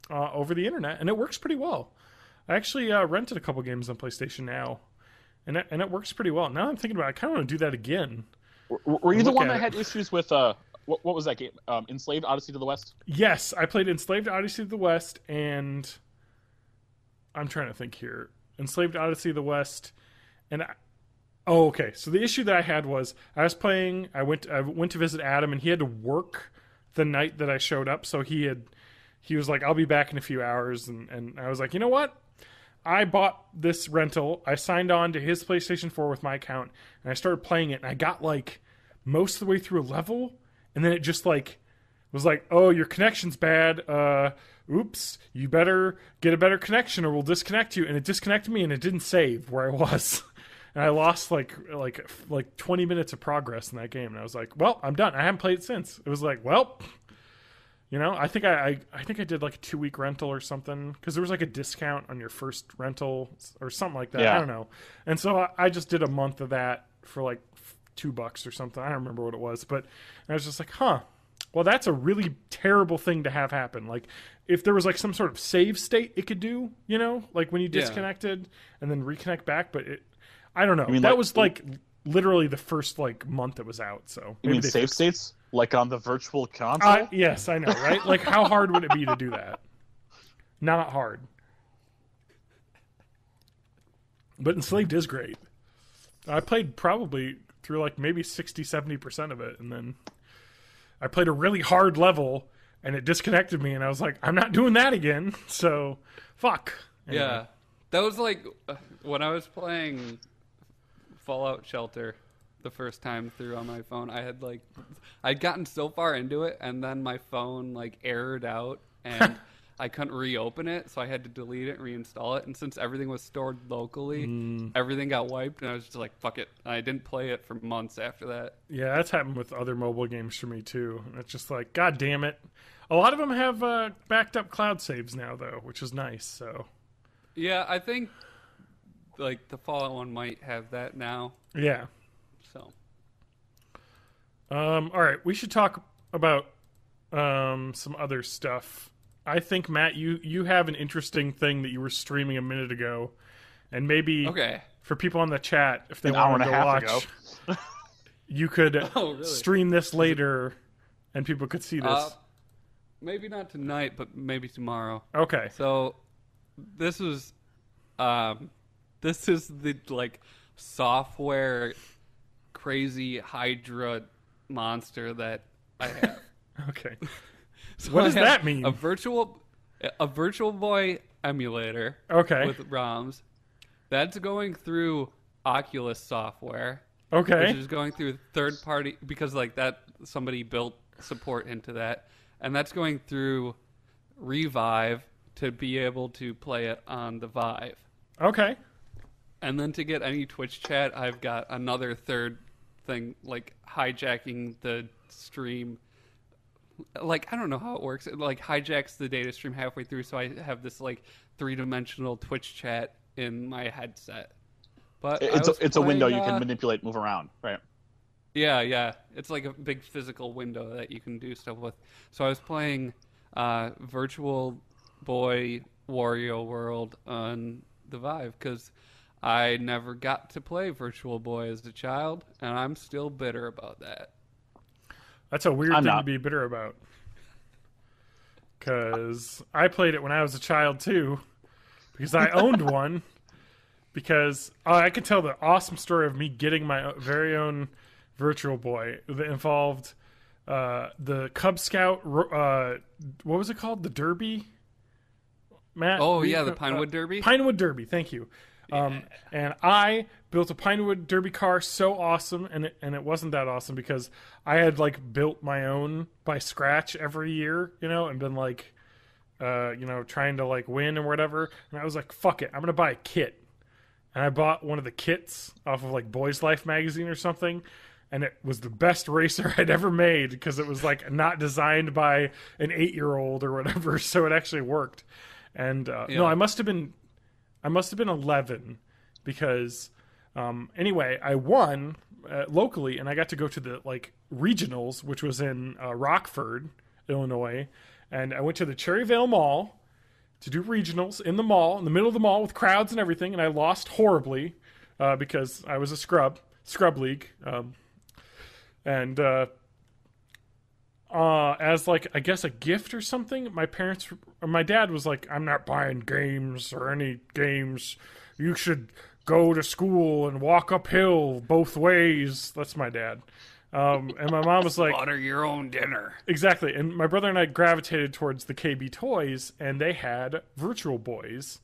over the internet, and it works pretty well. I actually rented a couple games on PlayStation Now, and it works pretty well. Now I'm thinking about it, I kind of want to do that again. Were you the one that it. had issues with what was that game? Enslaved Odyssey to the West? Yes, I played Enslaved Odyssey to the West, and I'm trying to think here. Enslaved Odyssey of the West, and okay. So the issue that I had was I was playing. I went to visit Adam, and he had to work the night that I showed up. So he was like, "I'll be back in a few hours," and I was like, "You know what? I bought this rental. I signed on to his PlayStation 4 with my account, and I started playing it. And I got like most of the way through a level, and then it just like was like, "Oh, your connection's bad. Oops, you better get a better connection or we'll disconnect you." And it disconnected me, and it didn't save where I was. And I lost like 20 minutes of progress in that game. And I was like, well, I'm done. I haven't played it since. It was like, well, I think I did like a 2-week rental or something, because there was like a discount on your first rental or something like that. Yeah. I don't know. And so I just did a month of that for like $2 or something. I don't remember what it was, but I was just like, huh. Well, that's a really terrible thing to have happen. Like, if there was like some sort of save state it could do, like when you disconnected and then reconnect back, but I don't know. That was like literally the first like month it was out. So you mean save states, like on the virtual console? Yes, I know, right? Like, how hard would it be to do that? Not hard. But Enslaved is great. I played probably through like maybe 60-70% of it, and then I played a really hard level, and it disconnected me, and I was like, I'm not doing that again. So, fuck. Anyway. Yeah, that was like when I was playing Fallout Shelter the first time through on my phone. I'd gotten so far into it, and then my phone like errored out, and I couldn't reopen it, so I had to delete it and reinstall it. And since everything was stored locally, everything got wiped, and I was just like, fuck it. And I didn't play it for months after that. Yeah, that's happened with other mobile games for me too. And it's just like, god damn it. A lot of them have backed up cloud saves now, though, which is nice. So yeah, I think like the Fallout one might have that now. Yeah. So all right, we should talk about some other stuff. I think, Matt, you have an interesting thing that you were streaming a minute ago, and maybe for people on the chat, if they want to watch, you could stream this later, and people could see this. Maybe not tonight, but maybe tomorrow. Okay. So this is the like software crazy Hydra monster that I have. Okay. So what does that mean? A virtual boy emulator. Okay. With ROMs. That's going through Oculus software. Okay. Which is going through third party, because like that somebody built support into that, and that's going through Revive to be able to play it on the Vive. Okay. And then to get any Twitch chat, I've got another third thing, like hijacking the stream. Like, I don't know how it works. It like hijacks the data stream halfway through, so I have this like 3-dimensional Twitch chat in my headset. But it's a window you can manipulate, move around, right? Yeah. It's like a big physical window that you can do stuff with. So I was playing Virtual Boy Wario World on the Vive, because I never got to play Virtual Boy as a child, and I'm still bitter about that. That's a weird thing to be bitter about. Because I played it when I was a child, too. Because I owned one. Because I could tell the awesome story of me getting my very own Virtual Boy that involved the Cub Scout, what was it called? The Derby? Matt? Oh, yeah, the Pinewood Derby? Pinewood Derby, thank you. And I built a Pinewood Derby car so awesome, and it wasn't that awesome because I had like built my own by scratch every year, and been like, trying to like win or whatever. And I was like, fuck it, I'm gonna buy a kit. And I bought one of the kits off of like Boys Life magazine or something, and it was the best racer I'd ever made because it was like not designed by an 8-year-old or whatever, so it actually worked. And no, I must have been 11 because anyway, I won locally, and I got to go to the like regionals, which was in Rockford, Illinois, and I went to the Cherryvale Mall to do regionals in the mall, in the middle of the mall with crowds and everything, and I lost horribly. because I was a scrub league, and as like I guess a gift or something, my dad was like, "I'm not buying games or any games. You should go to school and walk uphill both ways." That's my dad. And my mom was like, "Order your own dinner." Exactly. And my brother and I gravitated towards the KB Toys, and they had Virtual Boys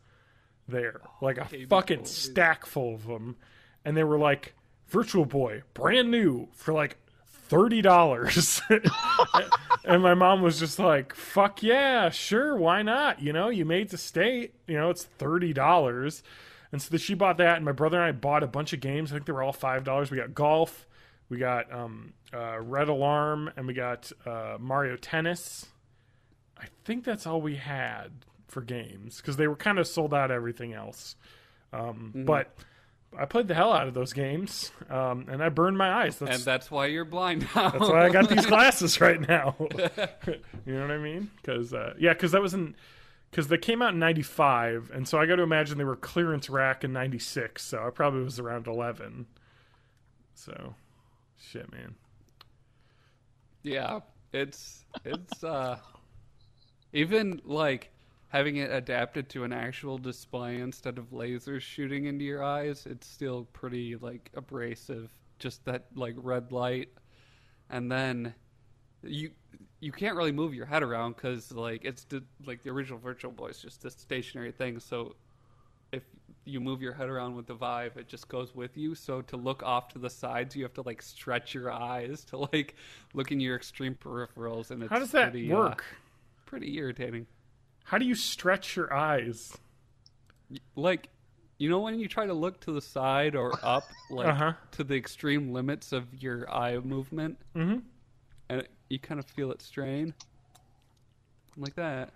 there, like a KB fucking Toys. stack full of them. And they were like, Virtual Boy, brand new for like $30. And my mom was just like, fuck yeah, sure, why not? You know, you made the state, you know, it's $30. And so she bought that, and my brother and I bought a bunch of games. I think they were all $5. We got golf. We got Red Alarm, and we got Mario Tennis. I think that's all we had for games, because they were kind of sold out everything else. But I played the hell out of those games, and I burned my eyes. And that's why you're blind now. That's why I got these glasses right now. You know what I mean? Because they came out in 95, and so I got to imagine they were clearance rack in 96, so I probably was around 11. So... shit, man. Yeah, it's even like having it adapted to an actual display instead of lasers shooting into your eyes. It's still pretty like abrasive. Just that like red light, and then you can't really move your head around because like like the original Virtual Boy is just this stationary thing. So if you move your head around with the Vive, it just goes with you. So to look off to the sides, you have to like stretch your eyes to like look in your extreme peripherals, and it's how does that work? Pretty irritating. How do you stretch your eyes? Like, you know when you try to look to the side or up, like to the extreme limits of your eye movement, and you kind of feel it strain, like that.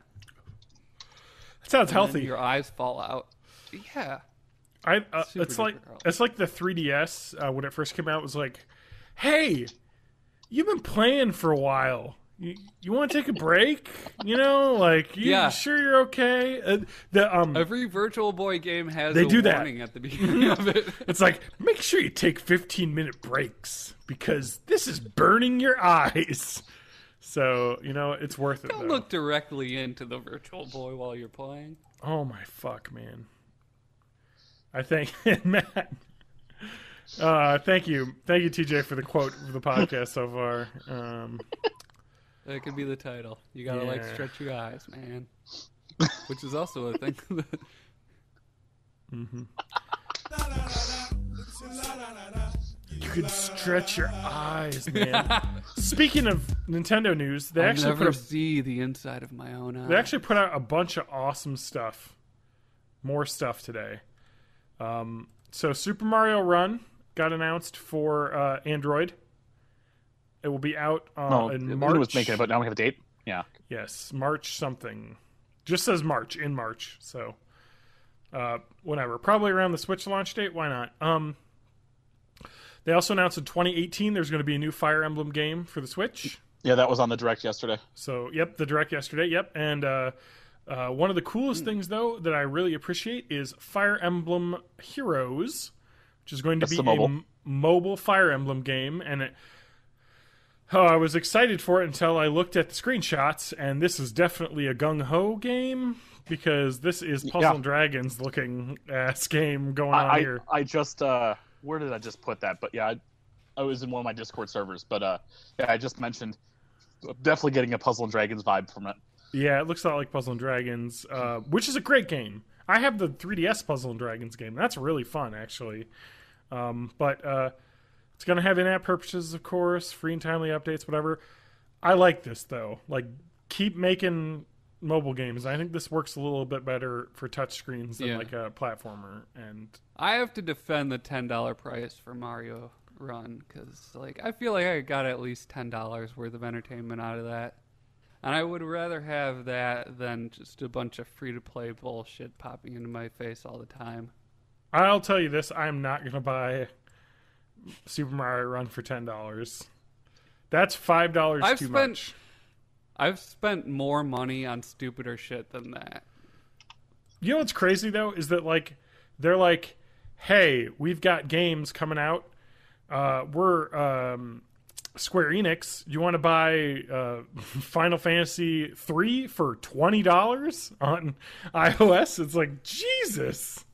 That sounds healthy. Your eyes fall out. Yeah, it's like the 3DS when it first came out. Was like, hey, you've been playing for a while. You want to take a break? You know, like, you sure you're okay? Every Virtual Boy game has a warning at the beginning of it. It's like, make sure you take 15-minute breaks because this is burning your eyes. So, you know, it's worth it. Don't look directly into the Virtual Boy while you're playing. Oh my fuck, man. I think Matt. Thank you, TJ, for the quote of the podcast so far. That could be the title. You gotta like stretch your eyes, man. Which is also a thing. You could stretch your eyes, man. Speaking of Nintendo news, they actually never see the inside of my own eye. They actually put out a bunch of awesome stuff. More stuff today. So Super Mario Run got announced for Android. It will be out in March. It was making it, but now we have a date. Yeah. Yes, March something. Just says March, in March. So, whenever. Probably around the Switch launch date. Why not? They also announced in 2018 there's going to be a new Fire Emblem game for the Switch. Yeah, that was on the Direct yesterday. So, yep, the Direct yesterday. Yep, and one of the coolest things, though, that I really appreciate is Fire Emblem Heroes, which is going to be a mobile Fire Emblem game, and I was excited for it until I looked at the screenshots, and this is definitely a gung-ho game, because this is Puzzle and Dragons looking ass game going on here. I just, where did I just put that? But yeah, I was in one of my Discord servers, but yeah, I just mentioned definitely getting a Puzzle and Dragons vibe from it. Yeah, it looks a lot like Puzzle and Dragons, which is a great game. I have the 3DS Puzzle and Dragons game. That's really fun, actually. But it's going to have in-app purchases, of course, free and timely updates, whatever. I like this, though. Like, keep making mobile games. I think this works a little bit better for touchscreens than like a platformer. And I have to defend the $10 price for Mario Run, because like I feel like I got at least $10 worth of entertainment out of that. And I would rather have that than just a bunch of free-to-play bullshit popping into my face all the time. I'll tell you this, I'm not going to buy Super Mario Run for $10. That's $5 too much. I've spent more money on stupider shit than that. You know what's crazy, though, is that, like, they're like, hey, we've got games coming out. We're Square Enix. You want to buy Final Fantasy 3 for $20 on iOS? It's like, Jesus.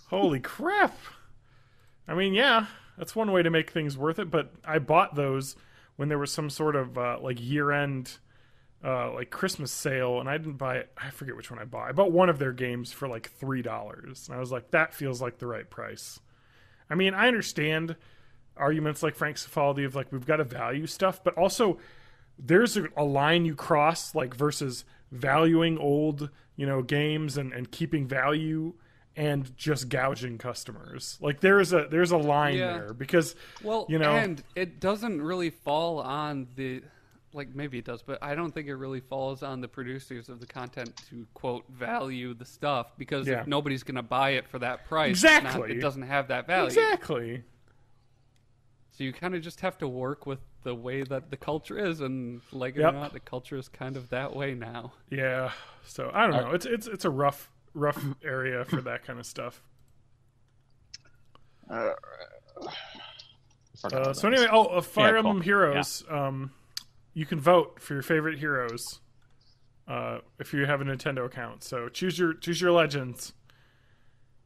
Holy crap. I mean, yeah, that's one way to make things worth it, but I bought those when there was some sort of like year-end like Christmas sale, and I didn't buy it. I forget which one I bought. I bought one of their games for like $3, and I was like, that feels like the right price. I mean, I understand arguments like Frank Cifaldi of like, we've got to value stuff, but also there's a line you cross, like, versus valuing old, games and keeping value and just gouging customers. Like, there's a line there, because and it doesn't really fall on the, like, maybe it does, but I don't think it really falls on the producers of the content to, quote, value the stuff, because if nobody's going to buy it for that price, exactly, it doesn't have that value. Exactly. So you kind of just have to work with the way that the culture is, and like it or not, the culture is kind of that way now. Yeah. So I don't know. It's a rough area for that kind of stuff. So anyway, Fire Emblem Heroes. Yeah. You can vote for your favorite heroes if you have a Nintendo account. So choose your legends.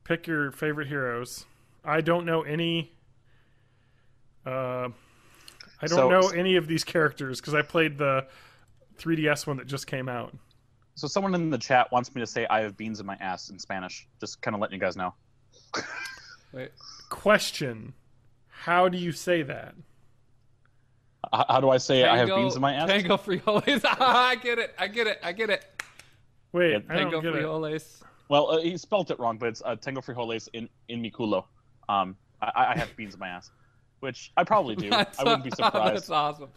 Pick your favorite heroes. I don't know any. I don't know any of these characters because I played the 3DS one that just came out. So someone in the chat wants me to say "I have beans in my ass" in Spanish. Just kind of letting you guys know. Wait. Question: how do you say that? How do I say I have beans in my ass? Tango frijoles. I get it. Wait, yeah, I don't get frijoles. it. Well, he spelt it wrong, but it's tango frijoles in mi culo. I have beans in my ass, which I probably do. I wouldn't be surprised. That's awesome.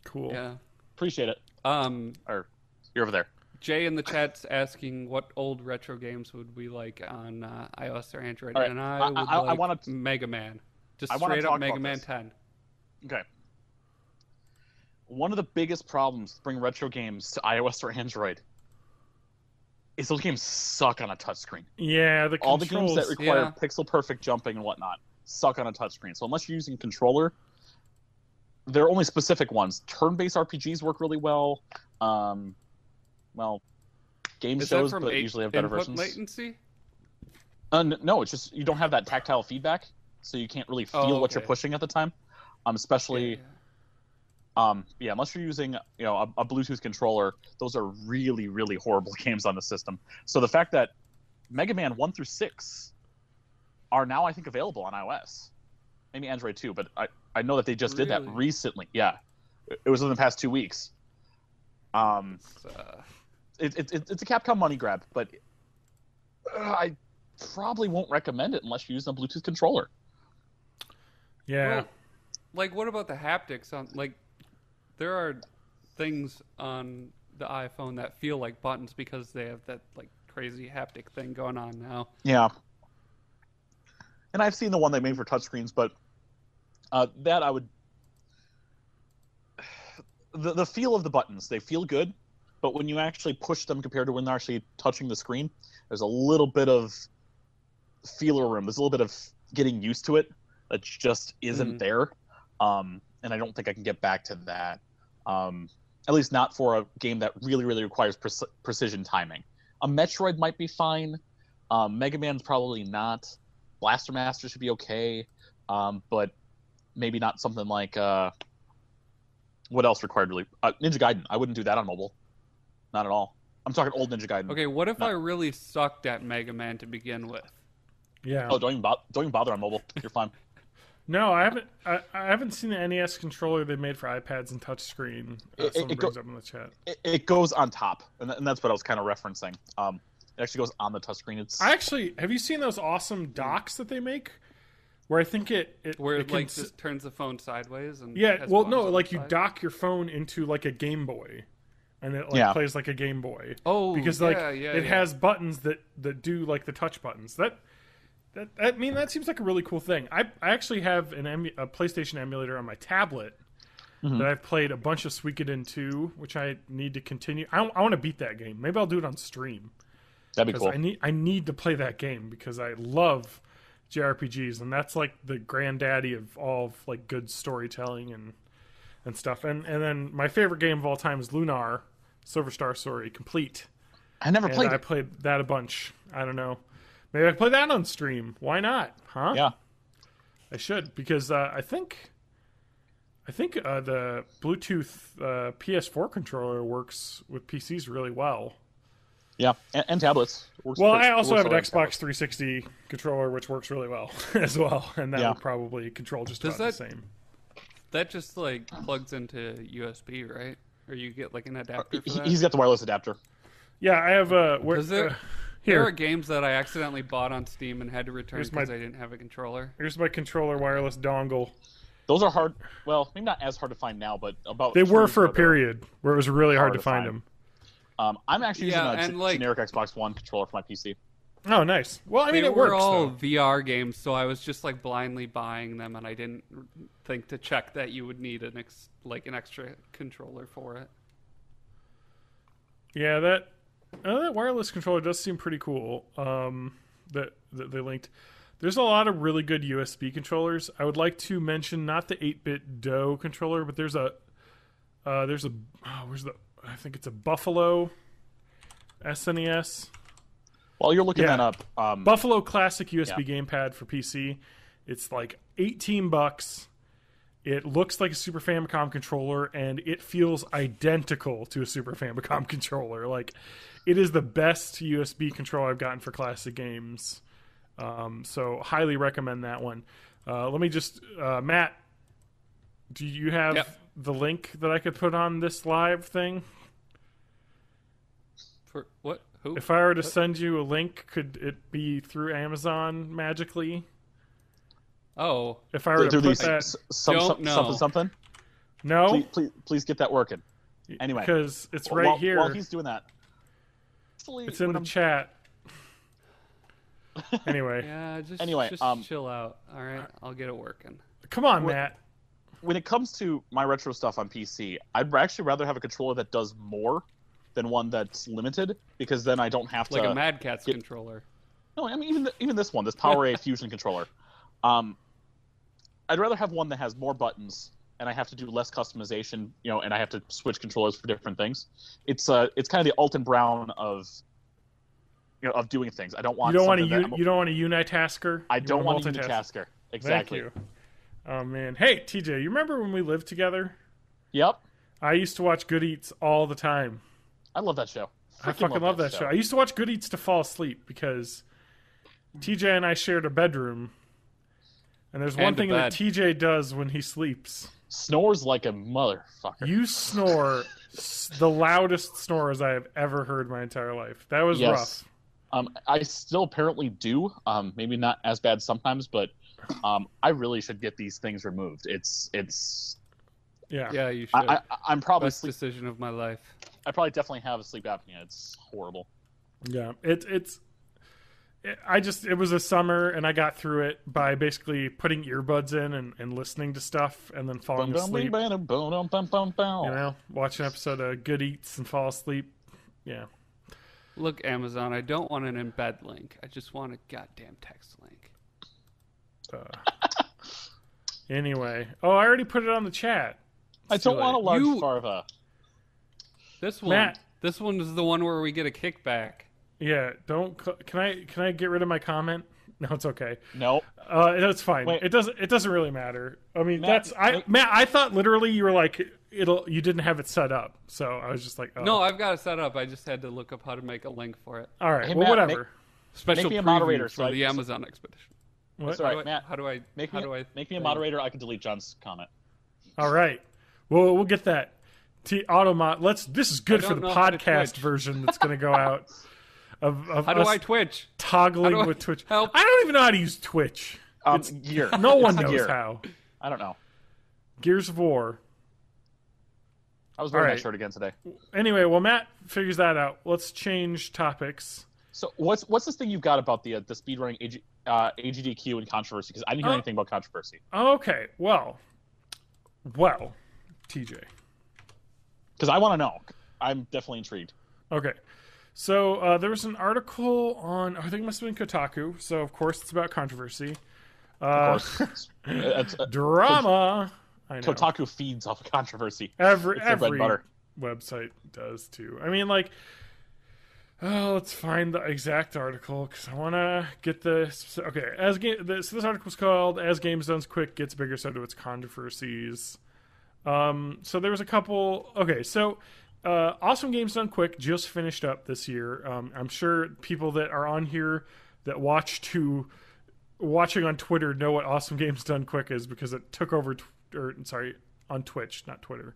Cool. Yeah. Appreciate it. Or you're over there. Jay in the chat's asking what old retro games would we like on iOS or Android, right. and I want Mega Man. Just I straight up Mega about Man this. 10. Okay. One of the biggest problems to bring retro games to iOS or Android is those games suck on a touchscreen. Yeah, all the games that require pixel perfect jumping and whatnot suck on a touchscreen. So unless you're using controller, there are only specific ones. Turn-based RPGs work really well. Game shows, but usually have better versions. Latency? No, it's just you don't have that tactile feedback, so you can't really feel what you're pushing at the time. Especially, unless you're using a Bluetooth controller, those are really, really horrible games on the system. So the fact that Mega Man 1 through 6 are now, I think, available on iOS, maybe Android too, but I know that they just did that recently. Yeah, it was in the past 2 weeks. It's a Capcom money grab, but I probably won't recommend it unless you're using a Bluetooth controller. Yeah. Well, like, what about the haptics? There are things on the iPhone that feel like buttons because they have that like crazy haptic thing going on now. Yeah. And I've seen the one they made for touchscreens, but that I would. The feel of the buttons, they feel good, but when you actually push them compared to when they're actually touching the screen, there's a little bit of feeler room. There's a little bit of getting used to it that just isn't there. And I don't think I can get back to that. At least not for a game that really, really requires precision timing. A Metroid might be fine. Mega Man's probably not. Blaster Master should be okay. But maybe not something like... what else required really? Ninja Gaiden. I wouldn't do that on mobile. Not at all. I'm talking old Ninja Gaiden. Okay, what if I really sucked at Mega Man to begin with? Yeah. Oh, don't even bother on mobile. You're fine. No, I haven't. I haven't seen the NES controller they made for iPads and touchscreen. Someone brings up in the chat. It goes on top, and that's what I was kind of referencing. It actually goes on the touchscreen. Have you seen those awesome docks that they make? Where I think it just turns the phone sideways and you dock your phone into like a Game Boy, and it plays like a Game Boy. Oh, because it has buttons that do like the touch buttons. That seems like a really cool thing. I actually have a PlayStation emulator on my tablet that I've played a bunch of Suikoden 2, which I need to continue. I want to beat that game. Maybe I'll do it on stream. That'd be cool. I need to play that game because I love JRPGs, and that's like the granddaddy of all of, like, good storytelling and stuff. And then my favorite game of all time is Lunar Silver Star Story Complete. I never played I it. played that a bunch. I don't know. Maybe I play that on stream. Why not? Huh? Yeah. I should, because I think the Bluetooth PS4 controller works with PCs really well. Yeah, and tablets. Well, I also have an Xbox 360 controller, which works really well as well, and that would probably control just about the same. That just, like, plugs into USB, right? Or you get, like, an adapter for that? He's got the wireless adapter. Yeah, I have a... There are games that I accidentally bought on Steam and had to return because I didn't have a controller. Here's my controller wireless dongle. Those are hard. Well, maybe not as hard to find now, but about... They were for a period where it was really hard to find them. I'm actually using a generic Xbox One controller for my PC. Oh, nice. Well, I mean, it were works, all though. VR games, so I was just, like, blindly buying them, and I didn't think to check that you would need an extra controller for it. Yeah, that wireless controller does seem pretty cool. That they linked. There's a lot of really good USB controllers. I would like to mention not the 8-bit DOE controller, but there's a I think it's a Buffalo SNES. While you're looking that up, Buffalo Classic USB gamepad for PC. It's like $18. It looks like a Super Famicom controller, and it feels identical to a Super Famicom controller. Like, it is the best USB controller I've gotten for classic games. So highly recommend that one. Let me just, Matt, do you have the link that I could put on this live thing? For what? Who? If I were to send you a link, could it be through Amazon magically? Oh. If I were to put that... something? No? Please get that working. Anyway. Because it's right here. While he's doing that. It's in the chat. Anyway. Yeah, just chill out. All right, I'll get it working. Come on, Matt. When it comes to my retro stuff on PC, I'd actually rather have a controller that does more than one that's limited, because then I don't have to... Like a Mad Catz controller. No, I mean, even this one, this PowerA Fusion controller. I'd rather have one that has more buttons, and I have to do less customization, and I have to switch controllers for different things. It's kind of the Alton Brown of doing things. I don't want... You don't want a unitasker? I don't want a unitasker. Exactly. Thank you. Oh, man. Hey, TJ, you remember when we lived together? Yep. I used to watch Good Eats all the time. I love that show. I fucking love that show. I used to watch Good Eats to fall asleep because TJ and I shared a bedroom. And there's one thing that TJ does when he sleeps. Snores like a motherfucker. You snore the loudest snores I have ever heard my entire life. That was rough. I still apparently do. Maybe not as bad sometimes, but I really should get these things removed. It's Yeah, you should. I'm probably best decision of my life. I probably definitely have a sleep apnea. It's horrible. Yeah, it was a summer, and I got through it by basically putting earbuds in and listening to stuff, and then falling asleep. Watch an episode of Good Eats and fall asleep. Yeah. Look, Amazon, I don't want an embed link. I just want a goddamn text link. Anyway. Oh, I already put it on the chat. I don't want a large farva. This one. Matt. This one is the one where we get a kickback. Yeah, can I get rid of my comment? No, it's okay. No. That's fine. Wait. It doesn't really matter. I mean, Matt, Matt, I thought literally you were like you didn't have it set up. So I was just like, oh. No, I've got it set up. I just had to look up how to make a link for it. All right. Hey, well, Matt, whatever. Special make me a preview moderator for the Amazon expedition. What? That's all right, Matt. How do I make me a moderator? I can delete John's comment. All right. Well, we'll get that. Automod. This is good for the podcast version that's going to go out. Of how do I Twitch? Toggling with Twitch. Help. I don't even know how to use Twitch. Gear. No one knows how. I don't know. Gears of War. I was wearing that shirt again today. Anyway, well, Matt figures that out. Let's change topics. So what's this thing you've got about the speedrunning AGDQ and controversy? Because I didn't hear anything about controversy. Okay. Well, TJ. Because I want to know. I'm definitely intrigued. Okay. So there was an article on, I think it must have been Kotaku. So of course it's about controversy. Of course, it's, Drama. I know. Kotaku feeds off of controversy. Every It's their bread and butter. website does too. I mean, like, oh, let's find the exact article because I want to get this. Okay, this article's called "As Games Done Quick Gets Bigger, So Do Its Controversies." So there was a couple. Okay, so Awesome Games Done Quick just finished up this year. I'm sure people that are on here that watching on Twitter know what Awesome Games Done Quick is because it took over. On Twitch, not Twitter.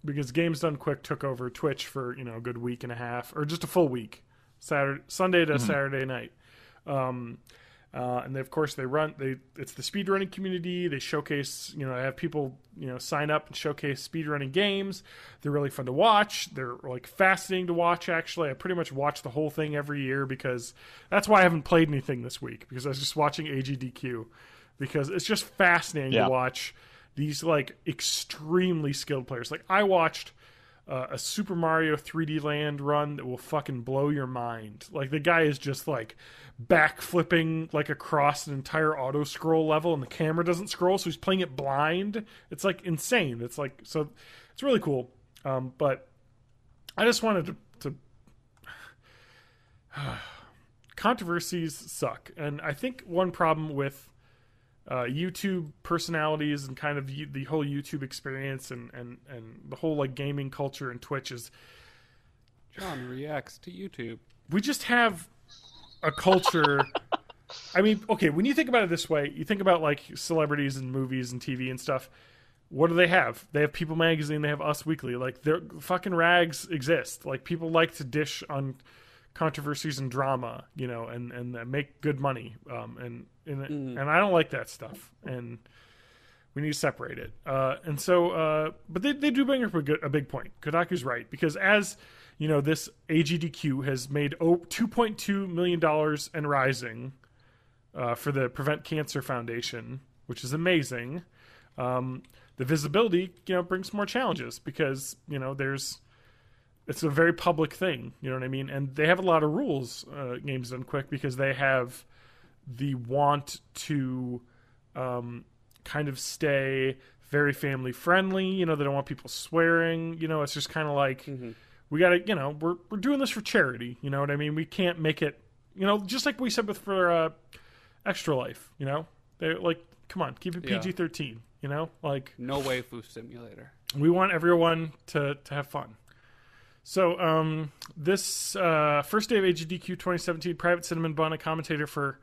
Because Games Done Quick took over Twitch for a good week and a half, or just a full week, Sunday to Saturday night. And of course it's the speedrunning community. They showcase, they have people sign up and showcase speedrunning games. They're really fun to watch. They're like fascinating to watch. Actually, I pretty much watch the whole thing every year because that's why I haven't played anything this week, because I was just watching AGDQ, because it's just fascinating to watch these like extremely skilled players. Like I watched a Super Mario 3D Land run that will fucking blow your mind. Like the guy is just like backflipping like across an entire auto scroll level, and the camera doesn't scroll, so he's playing it blind. It's like insane. It's like, so it's really cool. But I just wanted to controversies suck, and I think one problem with YouTube personalities and kind of the whole YouTube experience and the whole like gaming culture and Twitch is John reacts to YouTube. We just have a culture. I mean, okay, when you think about it this way, you think about like celebrities and movies and TV and stuff. What do they have? They have People Magazine. They have Us Weekly. Like, their fucking rags exist. Like, people like to dish on controversies and drama, and make good money. And I don't like that stuff. And we need to separate it. And so, but they do bring up a big point. Kotaku's right, because as this AGDQ has made $2.2 million and rising for the Prevent Cancer Foundation, which is amazing. The visibility, brings more challenges because, it's a very public thing, you know what I mean? And they have a lot of rules, Games Done Quick, because they have the want to kind of stay very family friendly. They don't want people swearing. It's just kind of like, we got to, we're doing this for charity. You know what I mean? We can't make it, just like we said for Extra Life, they're like, come on, keep it PG-13, like no waifu simulator. We want everyone to have fun. So this first day of AGDQ 2017, Private Cinnamon Bun, a commentator for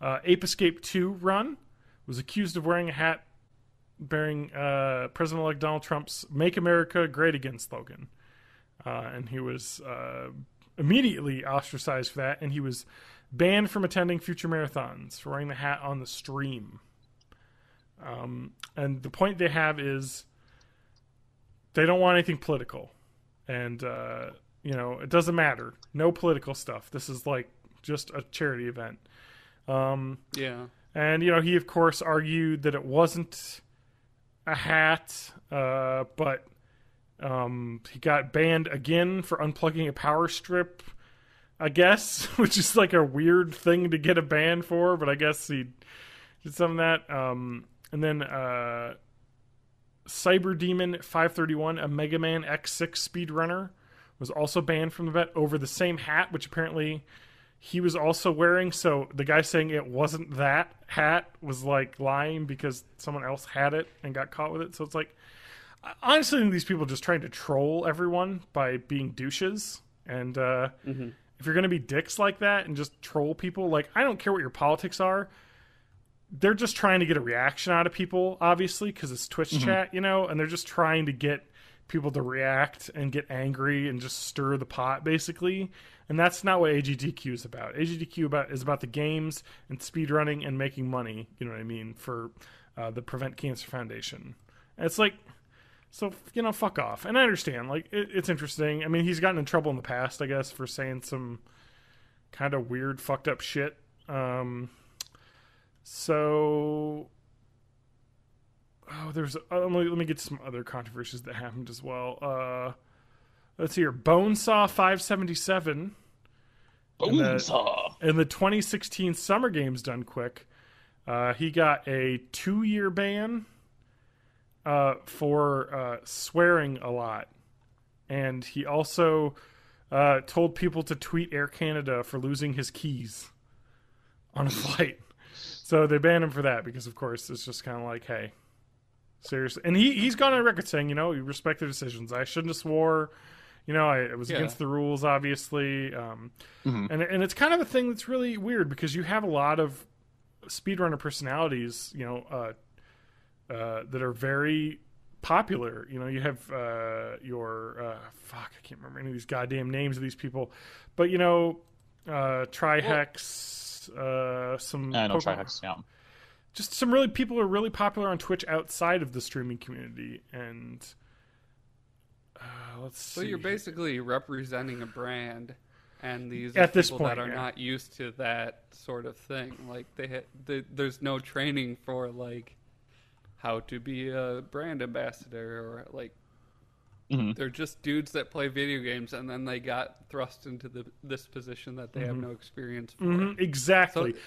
Ape Escape 2 run, was accused of wearing a hat bearing President-elect Donald Trump's Make America Great Again slogan. And he was immediately ostracized for that, and he was banned from attending future marathons for wearing the hat on the stream. And the point they have is they don't want anything political. And, it doesn't matter. No political stuff. This is like just a charity event. Yeah. And, he, of course, argued that it wasn't a hat, but he got banned again for unplugging a power strip, I guess, which is like a weird thing to get a ban for, but I guess he did some of that. And then Cyber Demon 531, a Mega Man X6 speedrunner, was also banned from the bet over the same hat, which apparently he was also wearing. So the guy saying it wasn't that hat was like lying because someone else had it and got caught with it. So it's like, honestly, I think these people are just trying to troll everyone by being douches. And if you're going to be dicks like that and just troll people, like, I don't care what your politics are. They're just trying to get a reaction out of people, obviously, because it's Twitch chat, and they're just trying to get people to react and get angry and just stir the pot, basically. And that's not what AGDQ is about. AGDQ is about the games and speedrunning and making money, you know what I mean, for the Prevent Cancer Foundation. And it's like, so, fuck off. And I understand, like, it's interesting. I mean, he's gotten in trouble in the past, I guess, for saying some kind of weird, fucked up shit. So, there's let me get some other controversies that happened as well. let's see here, Bonesaw 577. Bonesaw. In the 2016 Summer Games Done Quick, he got a 2-year ban for swearing a lot. And he also told people to tweet Air Canada for losing his keys on a flight. So they banned him for that because, of course, it's just kind of like, hey, seriously. And he's gone on record saying, you respect their decisions. I shouldn't have swore. It was against the rules, obviously. And it's kind of a thing that's really weird because you have a lot of speedrunner personalities, that are very popular. You have I can't remember any of these goddamn names of these people, but Trihex, some. I know Trihex, yeah. Just some really people who are really popular on Twitch outside of the streaming community, and let's see. So you're basically representing a brand, and these at are this people point, that are not used to that sort of thing. Like there's no training for like how to be a brand ambassador or like. They're just dudes that play video games, and then they got thrust into this position that they have no experience for. Exactly. So,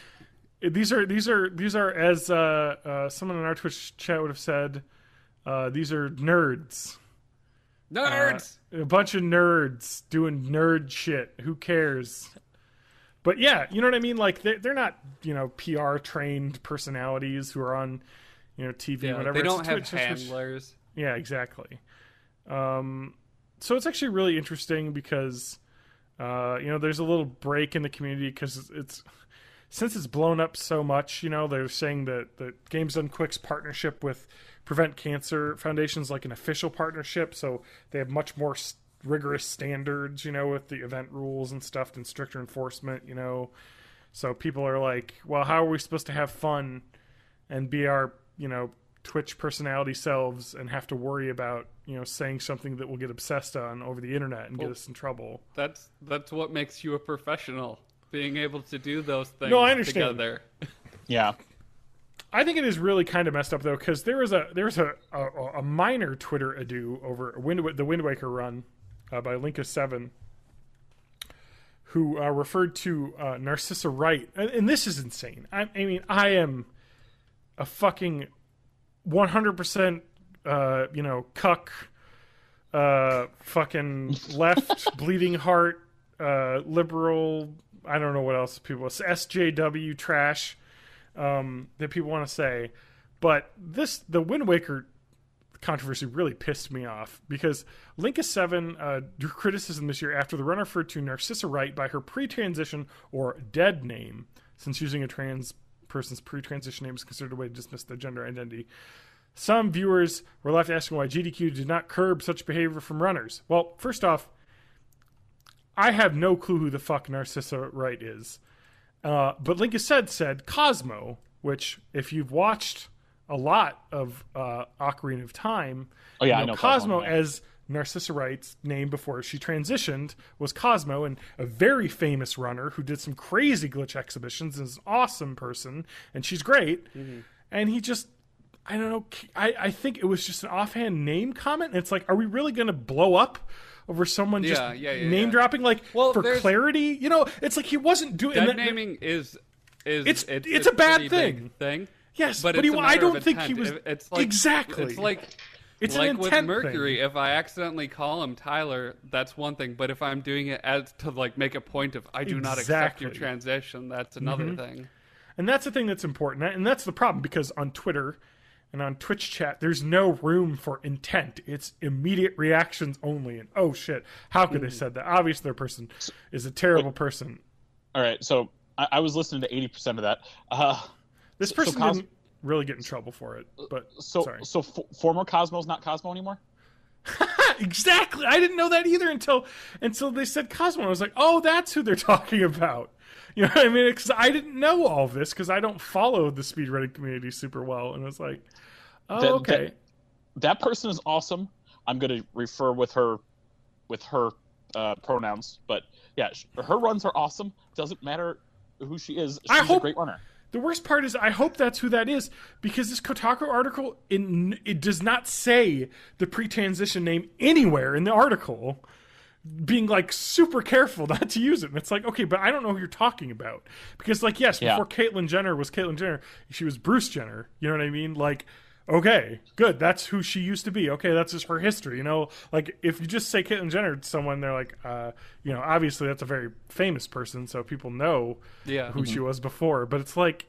these are as someone in our Twitch chat would have said, these are nerds. Nerds. A bunch of nerds doing nerd shit. Who cares? But yeah, you know what I mean. Like they're not PR trained personalities who are on TV, whatever. They don't have Twitch, handlers. Yeah, exactly. So it's actually really interesting because there's a little break in the community because since it's blown up so much. They're saying that the Games Done Quick's partnership with Prevent Cancer Foundation is like an official partnership, so they have much more rigorous standards, with the event rules and stuff, and stricter enforcement. So people are like, well, how are we supposed to have fun and be our Twitch personality selves and have to worry about saying something that we'll get obsessed on over the internet and get us in trouble? That's what makes you a professional, being able to do those things. No, I understand. Together. Yeah, I think it is really kind of messed up though, because there was a minor Twitter ado over the Wind Waker run by Linkus7, who referred to Narcissa Wright, and this is insane. I mean, I am a fucking 100%, cuck, fucking left, bleeding heart, liberal. I don't know what else people SJW trash that people want to say, but the Wind Waker controversy really pissed me off because Linkus7 drew criticism this year after the runner referred to Narcissa Wright by her pre-transition or dead name, since using a trans person's pre-transition name is considered a way to dismiss their gender identity. Some viewers were left asking why GDQ did not curb such behavior from runners. Well, first off, I have no clue who the fuck Narcissa Wright is. But Linkus said Cosmo, which if you've watched a lot of Ocarina of Time, I know Cosmo yeah. as Narcissa Wright's name before she transitioned was Cosmo, and a very famous runner who did some crazy glitch exhibitions and is an awesome person, and she's great. And he just, I don't know, I think it was just an offhand name comment. And it's like, are we really going to blow up over someone just name dropping? Like, for clarity, it's like he wasn't doing dead naming is it's a bad thing. Yes, but I don't think he was it's like, exactly. It's like it's like an with intent Mercury. thing. If I accidentally call him Tyler, that's one thing. But if I'm doing it as to like make a point of I do not accept your transition, that's another thing. And that's the thing that's important, and that's the problem because on Twitter and on Twitch chat, there's no room for intent. It's immediate reactions only. And oh shit, how could they said that? Obviously, their person is a terrible person. All right, so I was listening to 80% of that. This person didn't really get in trouble for it, but sorry. So former Cosmo's not Cosmo anymore? Exactly. I didn't know that either until they said Cosmo. I was like, oh, that's who they're talking about. You know what I mean? Because I didn't know all this because I don't follow the speedrunning community super well, and I was like, oh, okay. That person is awesome. I'm going to refer with her pronouns, but yeah, her runs are awesome. Doesn't matter who she is. She's a great runner. The worst part is I hope that's who that is because this Kotaku article, it does not say the pre-transition name anywhere in the article. being like super careful not to use it. And it's like, okay, but I don't know who you're talking about. Because like, yes, before Caitlyn Jenner was Caitlyn Jenner, she was Bruce Jenner. You know what I mean? Like, okay, good. That's who she used to be. Okay, that's just her history. You know, like if you just say Caitlyn Jenner to someone, they're like, you know, obviously that's a very famous person, so people know who she was before. But it's like,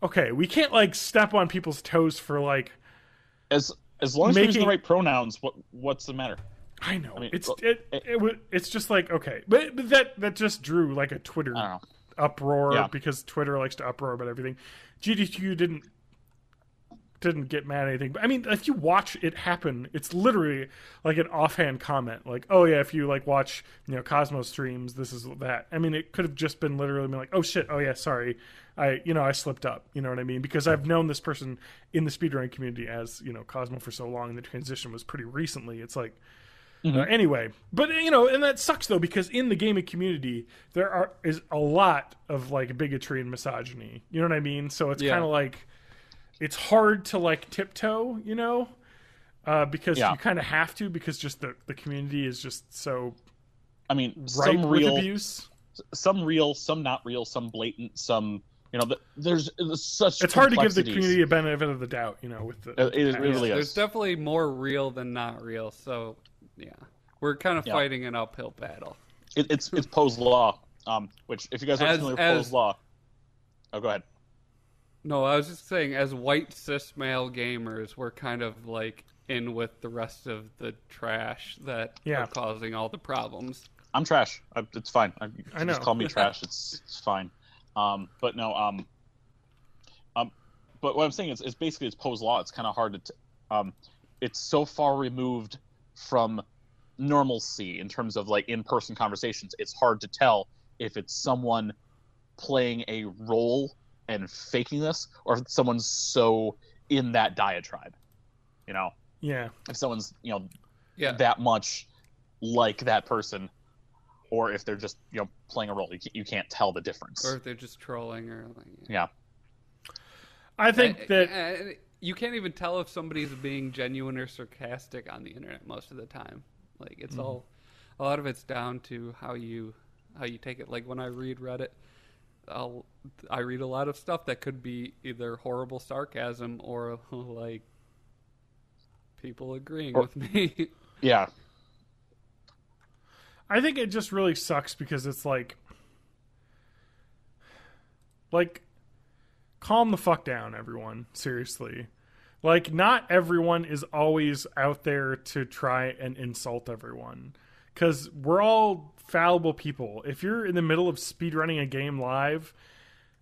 okay, we can't like step on people's toes for like, as long as you're using the right pronouns, what's the matter? I know. I mean, it's just like, okay, but that just drew like a Twitter uproar because Twitter likes to uproar about everything. GDQ didn't get mad at anything. But I mean, if you watch it happen, it's literally like an offhand comment, like, "Oh yeah, if you like watch, you know, Cosmo streams, this is that." I mean, it could have just been literally been like, "Oh shit, oh yeah, sorry, I slipped up." You know what I mean? Because I've known this person in the speedrunning community as, you know, Cosmo for so long, and the transition was pretty recently. It's like, anyway, but you know, and that sucks though, because in the gaming community there is a lot of like bigotry and misogyny. You know what I mean? So it's kind of like, it's hard to like tiptoe, you know, because you kind of have to, because just the community is just so. I mean, some real abuse, some real, some not real, some blatant, some, you know. There's such. It's hard to give the community a benefit of the doubt, you know. With the it really is. There's definitely more real than not real, so yeah, we're kind of fighting an uphill battle. It's Poe's law, which if you guys aren't familiar with Poe's law, go ahead. No, I was just saying, as white cis male gamers, we're kind of like in with the rest of the trash that are causing all the problems. I'm trash. It's fine. I know. Just call me trash. It's fine. But no. But what I'm saying is basically it's Poe's law. It's kind of hard to. It's so far removed from normalcy in terms of like in-person conversations. It's hard to tell if it's someone playing a role and faking this, or if someone's so in that diatribe, you know? Yeah. If someone's, you know, that much like that person, or if they're just, you know, playing a role. You can't tell the difference. Or if they're just trolling or like... Yeah. I think that... you can't even tell if somebody's being genuine or sarcastic on the internet most of the time. Like, it's all... A lot of it's down to how you take it. Like, when I read Reddit... I read a lot of stuff that could be either horrible sarcasm or like people agreeing with me. Yeah. I think it just really sucks because it's like calm the fuck down, everyone. Seriously. Like, not everyone is always out there to try and insult everyone. Because we're all fallible people. If you're in the middle of speedrunning a game live,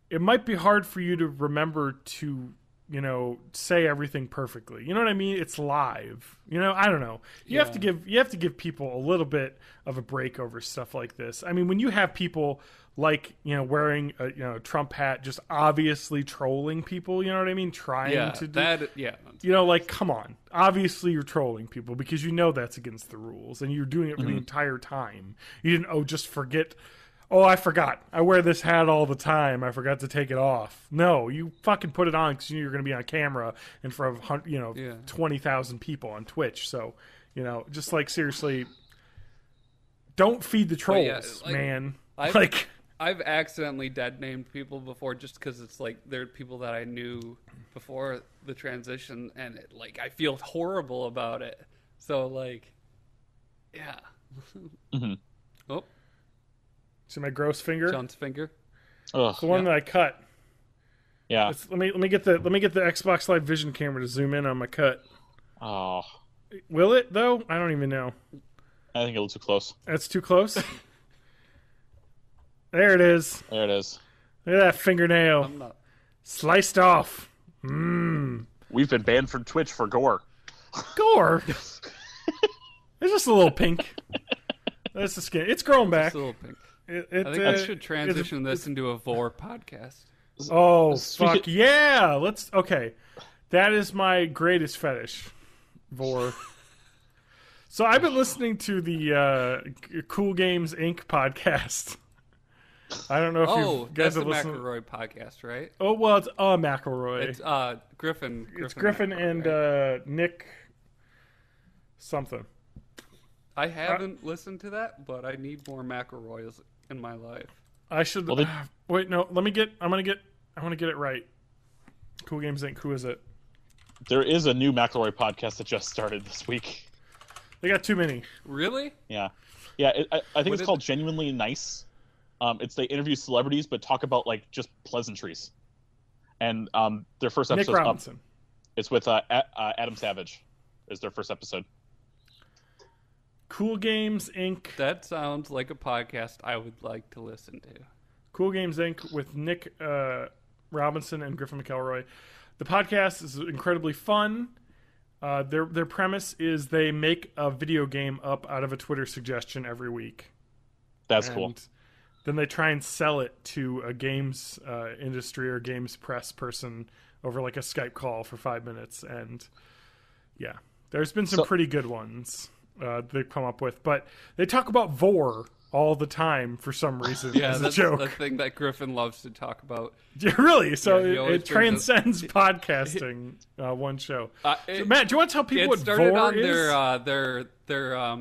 it might be hard for you to remember to, you know, say everything perfectly. You know what I mean? It's live. You know, I don't know. You have to give people a little bit of a break over stuff like this. I mean, when you have people like, you know, wearing a, you know, Trump hat, just obviously trolling people, you know what I mean? Trying to do that, you know, like, come on. Obviously you're trolling people because you know that's against the rules, and you're doing it for the entire time. You didn't just forget, I forgot. I wear this hat all the time. I forgot to take it off. No, you fucking put it on because you knew you're going to be on camera in front of, you know, 20,000 people on Twitch. So, you know, just like, seriously, don't feed the trolls, man. I've accidentally dead named people before just because it's like they're people that I knew before the transition, and I feel horrible about it. So like, yeah. Oh, see my gross finger? John's finger. It's the one that I cut. Yeah. Let me get the Xbox Live Vision camera to zoom in on my cut. Oh. Will it though? I don't even know. I think it looks too close. That's too close. There it is. There it is. Look at that fingernail. Sliced off. We've been banned from Twitch for gore. Gore? It's just a little pink. That's the skin. It's growing back. Just a little pink. I think I should transition this into a vor podcast. Oh, fuck yeah. Okay. That is my greatest fetish. Vor. So I've been listening to the Cool Games Inc. podcast. I don't know if you guys have listened. It's the McElroy podcast, right? Oh, well, it's McElroy. It's Griffin. It's Griffin McElroy, and right? Nick something. I haven't listened to that, but I need more McElroys in my life. I should wait. No, let me get. I want to get it right. Cool Games Inc. Who is it? There is a new McElroy podcast that just started this week. They got too many. Really? Yeah. I think it's called Genuinely Nice. They interview celebrities but talk about like just pleasantries. And their first episode. Nick Robinson. It's with Adam Savage. Is their first episode. Cool Games Inc. That sounds like a podcast I would like to listen to. Cool Games Inc. with Nick Robinson and Griffin McElroy. The podcast is incredibly fun. Their premise is they make a video game up out of a Twitter suggestion every week. That's cool. Then they try and sell it to a games industry or games press person over like a Skype call for 5 minutes. And yeah, there's been some pretty good ones they've come up with. But they talk about Vor all the time for some reason. Yeah, as that's a joke. the thing that Griffin loves to talk about. Yeah, really? So Yeah, it transcends podcasting. One show. So, Matt, do you want to tell people what started Vor on is? their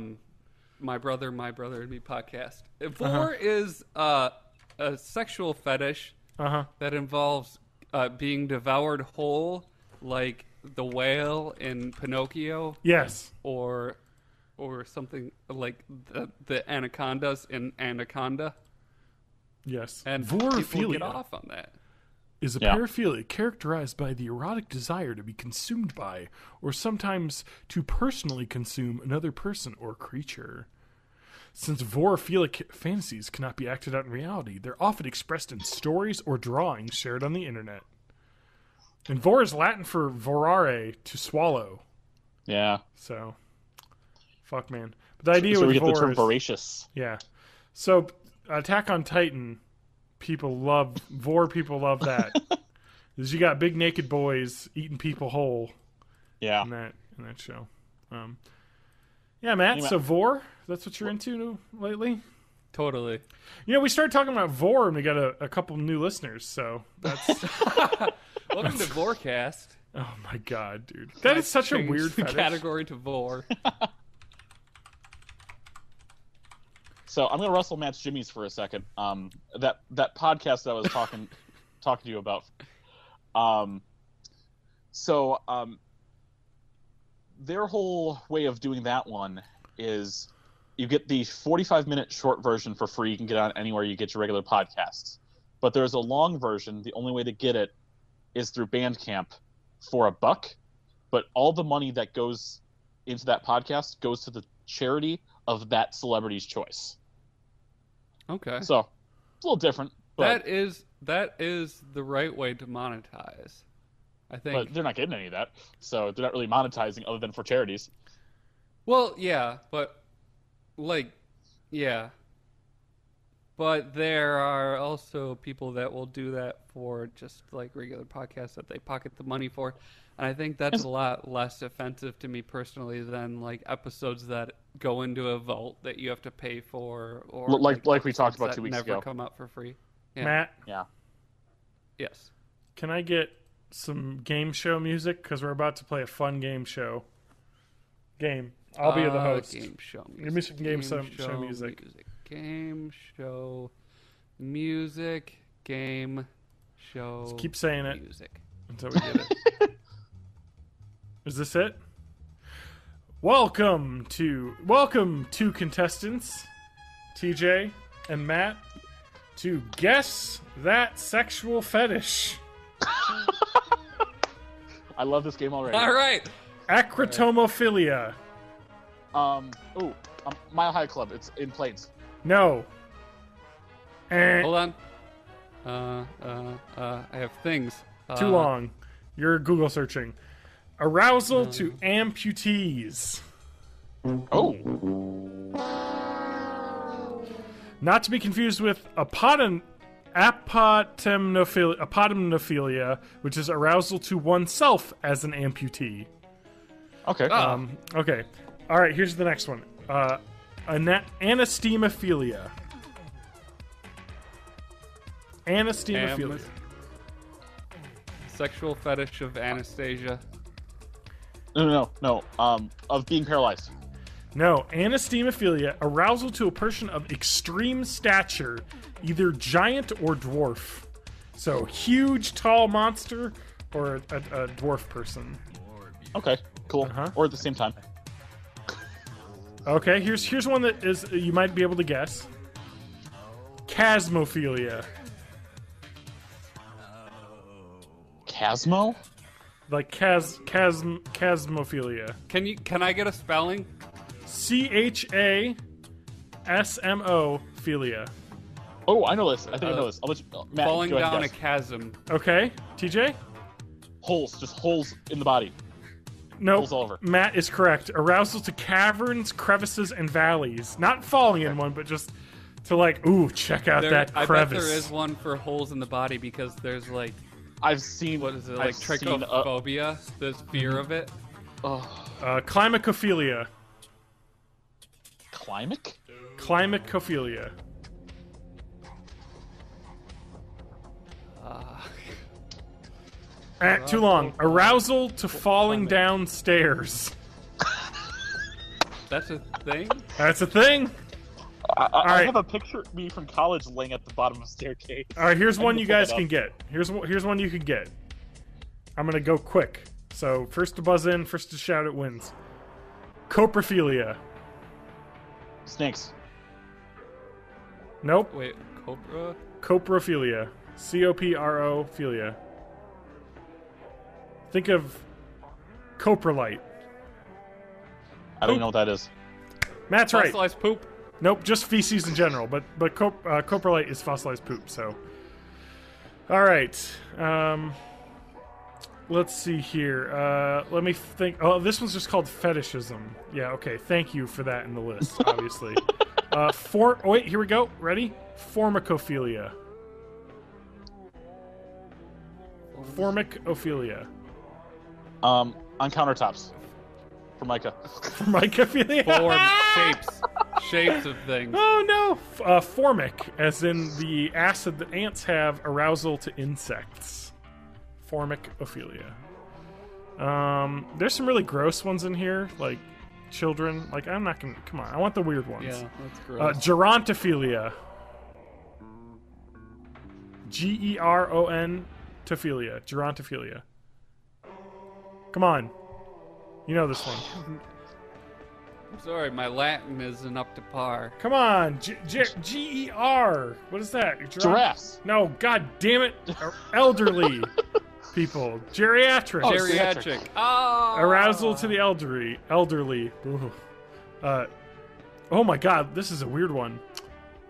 My Brother and Me podcast. Vor is a sexual fetish that involves being devoured whole, like the whale in Pinocchio. Yes. Or something like the anacondas in Anaconda. Yes. And people Vorophilia get off on that. is a paraphilia characterized by the erotic desire to be consumed by, or sometimes to personally consume, another person or creature. Since vorophilic fantasies cannot be acted out in reality, they're often expressed in stories or drawings shared on the internet. And vor is Latin for vorare, to swallow. Yeah. So, fuck, man. But the idea so with we get the term is, voracious. Yeah. So, Attack on Titan, people love that. Because you got big naked boys eating people whole. Yeah. In that show. Yeah, Matt. Anyway. So Vor, that's what you're into lately. Totally. You know, we started talking about Vor, and we got a couple new listeners. So that's Welcome to Vorcast. oh my god, dude, that is such a Change weird the fetish. category to Vor. So I'm gonna rustle Matt's jimmies for a second. That podcast that I was talking to you about. Their whole way of doing that one is you get the 45-minute short version for free. You can get on anywhere you get your regular podcasts. But there's a long version. The only way to get it is through Bandcamp for $1. But all the money that goes into that podcast goes to the charity of that celebrity's choice. Okay. So it's a little different. But, that is the right way to monetize. I think. But they're not getting any of that. So they're not really monetizing other than for charities. Well, yeah, but But there are also people that will do that for just like regular podcasts that they pocket the money for. And I think that's a lot less offensive to me personally than like episodes that go into a vault that you have to pay for, or like we talked about that 2 weeks never ago. come out for free. Yeah. Matt, Yeah. Yes. can I get some game show music? Because we're about to play a fun game show. I'll be the host. Game show music. Give me some game show music. Game show music. Game show. Just keep saying it music. until we get it. Is this it? Welcome to contestants, TJ and Matt, to Guess That Sexual Fetish. I love this game already. All right. Acrotomophilia. Mile High Club. It's in Plains. No. Hold on. I have things. Too long. You're Google searching. Arousal to amputees. Oh. Not to be confused with apotemnophilia, which is arousal to oneself as an amputee. Okay. Okay. All right, here's the next one. Anestemophilia. Anestemophilia. Sexual fetish of Anastasia. No. Of being paralyzed. No. Anastemophilia, arousal to a person of extreme stature, either giant or dwarf. So, huge, tall monster or a dwarf person. Okay, cool. Or at the same time. Okay, here's one that is you might be able to guess. Chasmophilia. Chasmo? Like chasmophilia. Can I get a spelling? CHASMO philia. Oh, I know this. I think I know this. I'll let you, Matt, Falling go ahead down and a guess. chasm. Okay, TJ? Holes, just holes in the body. Nope. Holes all over. Matt is correct. Arousal to caverns, crevices, and valleys. Not falling in one, but just to like, ooh, check out that I crevice. bet there is one for holes in the body because there's like, I've seen. what is it, I've like seen, trichophobia? There's fear of it. Climacophilia. Climate? Climacophilia. Too long. Arousal to falling downstairs. That's a thing? That's a thing. I right. have a picture of me from college laying at the bottom of a staircase. All right, here's one you guys pull it can get. Here's one you can get. I'm gonna go quick. So first to buzz in, first to shout, it wins. Coprophilia. Snakes. Nope. Wait, cobra? Coprophilia. COPRO philia. Think of coprolite. I don't even know what that is. Matt's right. Fossilized poop? Nope, just feces in general. But coprolite is fossilized poop. So, all right. Let's see here. Let me think. Oh, this one's just called fetishism. Yeah. Okay. Thank you for that in the list. Obviously. Wait. Here we go. Ready? Formicophilia. Formicophilia. On countertops. Formica. Formicophilia. Form, shapes of things. Oh no! Formic, as in the acid that ants have arousal to insects. Formicophilia. There's some really gross ones in here, like children. Like I'm not gonna. Come on, I want the weird ones. Yeah, that's gross. Gerontophilia. GERON tophilia. Gerontophilia. Come on, you know this one. I'm sorry, my Latin isn't up to par. Come on, GER. What is that? Giraffes. No, god damn it. Elderly people. Geriatric. Oh, Geriatric. Oh! Arousal to the elderly. Ooh. Oh my god, this is a weird one.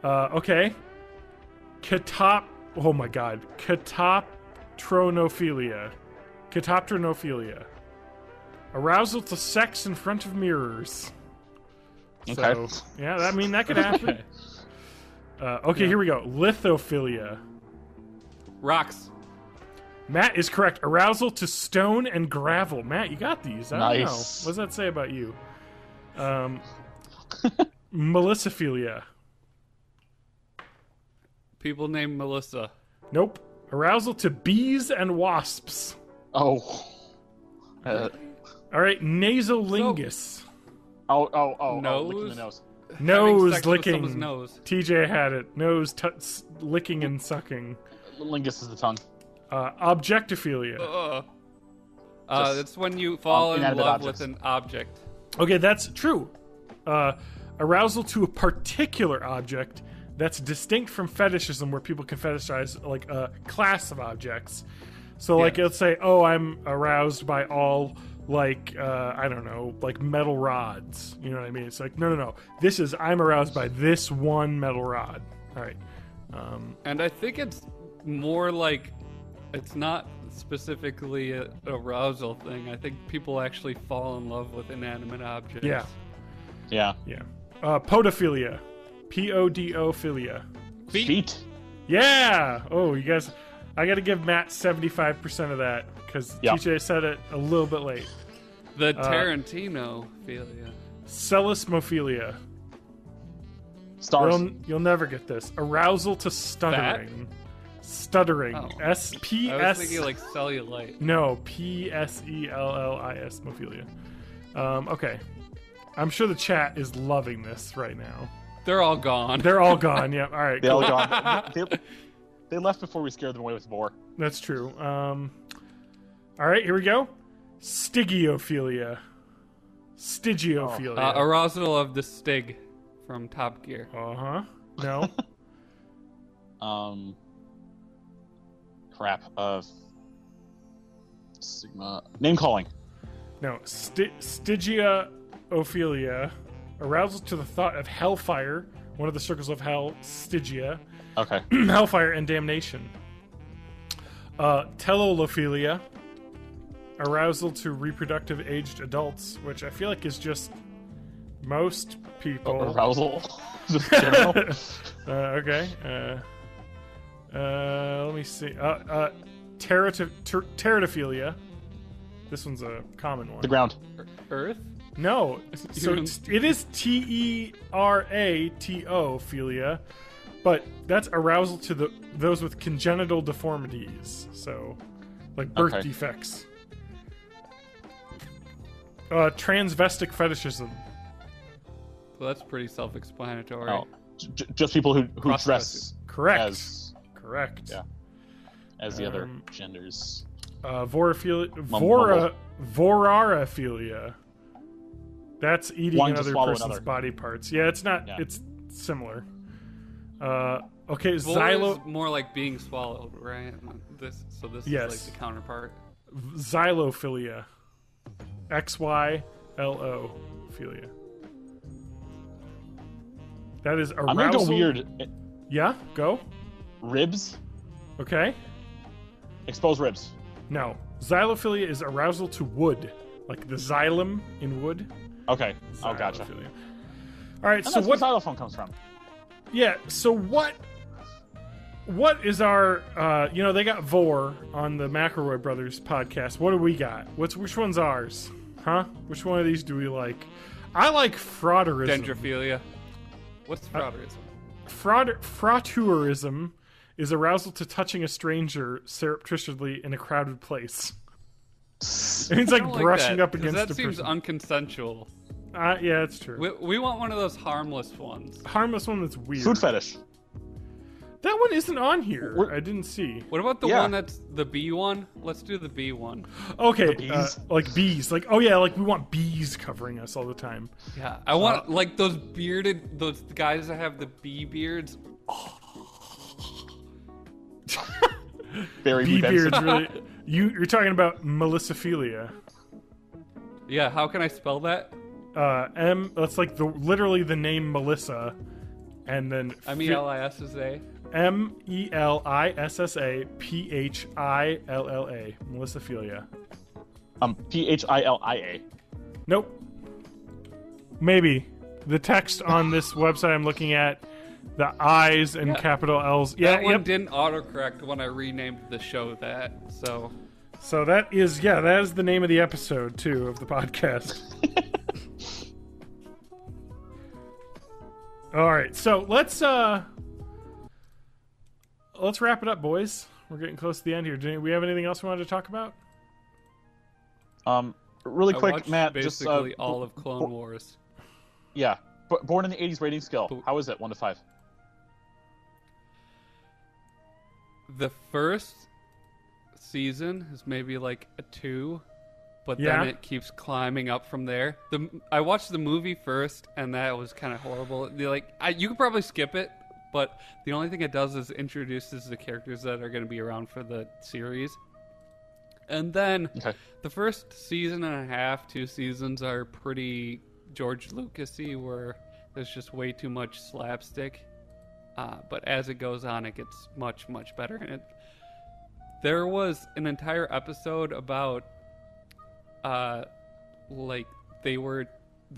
Okay. Oh my god. Catoptronophilia. Arousal to sex in front of mirrors. Okay. So, yeah, that could happen. Okay, here we go. Lithophilia. Rocks. Matt is correct. Arousal to stone and gravel. Matt, you got these. I don't know. Nice. What does that say about you? Melissaphilia. People named Melissa. Nope. Arousal to bees and wasps. Oh. All right, nasolingus. Oh, Nose? licking the nose. Having Nose sex with someone's licking. nose. TJ had it. Nose licking and sucking. Lingus is the tongue. Objectophilia. That's when you fall in inanimate love objects. with an object. Okay, that's true. Arousal to a particular object that's distinct from fetishism, where people can fetishize like a class of objects. So, like, let's say, oh, I'm aroused by all, like, I don't know, like metal rods. You know what I mean? It's like, no. I'm aroused by this one metal rod. All right. And I think it's more like, it's not specifically an arousal thing. I think people actually fall in love with inanimate objects. Yeah. Yeah. Yeah. Podophilia. Podophilia. Feet. Yeah. Oh, you guys, I got to give Matt 75% of that because TJ said it a little bit late. The Tarantino philia. Celismophilia. Stars. You'll never get this. Arousal to stuttering. Stuttering. Oh. S-P-S. I was thinking like cellulite. No, P-S-E-L-L-I-S. Mophilia. Okay. I'm sure the chat is loving this right now. They're all gone. They're all gone. Yep. All right. They Cool. all gone. They left before we scared them away with Vor. That's true. All right. Here we go. Stygiophilia. Stygiophilia. Arousal of the Stig from Top Gear. No. Crap. Sigma. Name calling. No. Stygiophilia. Arousal to the thought of hellfire. One of the circles of hell. Stygia. Okay. Hellfire and damnation. Telolophilia. Arousal to reproductive aged adults, which I feel like is just most people. Arousal. Just general. Okay. Let me see. Teratophilia. This one's a common one. The ground. Earth? No. So it is teratophilia, but that's arousal to those with congenital deformities. So, like birth defects. Transvestic fetishism. Well, that's pretty self-explanatory. Oh, just people who dress Correct. as the other genders. Voraraphilia. That's eating Wanting to another swallow person's another. body parts. Yeah, it's not. Yeah. It's similar. Okay, Vor is more like being swallowed, right? This Yes. is like the counterpart. Xylophilia. XYLO philia. That is arousal. I'm gonna go weird. Yeah, go. Ribs. Okay. Expose ribs. No. Xylophilia is arousal to wood. Like the xylem in wood. Okay. Oh, gotcha. Xylophilia. All right, And so that's what... where xylophone comes from. Yeah, so what is our... they got Vor on the McElroy Brothers podcast. What do we got? Which one's ours? Huh? Which one of these do we like? I like frauderism. Dendrophilia. What's frauderism? Frauteurism is arousal to touching a stranger surreptitiously in a crowded place. It's like I don't brushing that, up against that a seems person. unconsensual. Yeah, it's true. We want one of those harmless ones. Harmless one that's weird. Food fetish. That one isn't on here. I didn't see. What about the Yeah. one that's the bee one? Let's do the bee one. Okay, bees? like bees. Like, oh yeah, like we want bees covering us all the time. Yeah, I want like those guys that have the bee beards. Barry Bee Benson. beards really. You're talking about Melissaphilia. Yeah, how can I spell that? That's like literally the name Melissa, and then Melissa. Melissaphilia. Melissaphilia. Philia. Nope. Maybe the text on this website I'm looking at, the I's and capital L's. Yeah, That one didn't autocorrect when I renamed the show that. So that is the name of the episode too of the podcast. All right, so let's wrap it up, boys. We're getting close to the end here. Do we have anything else we wanted to talk about? Really I quick, watched Matt. basically Just all of Clone Wars. Yeah, born in the '80s rating scale. How is it? 1 to 5. The first season is maybe like a 2, but Yeah. then it keeps climbing up from there. I watched the movie first, and that was kind of horrible. You could probably skip it, but the only thing it does is introduces the characters that are going to be around for the series. And then the first season and a half, 2 seasons are pretty George Lucas-y, where there's just way too much slapstick. But as it goes on, it gets much, much better. And there was an entire episode about, the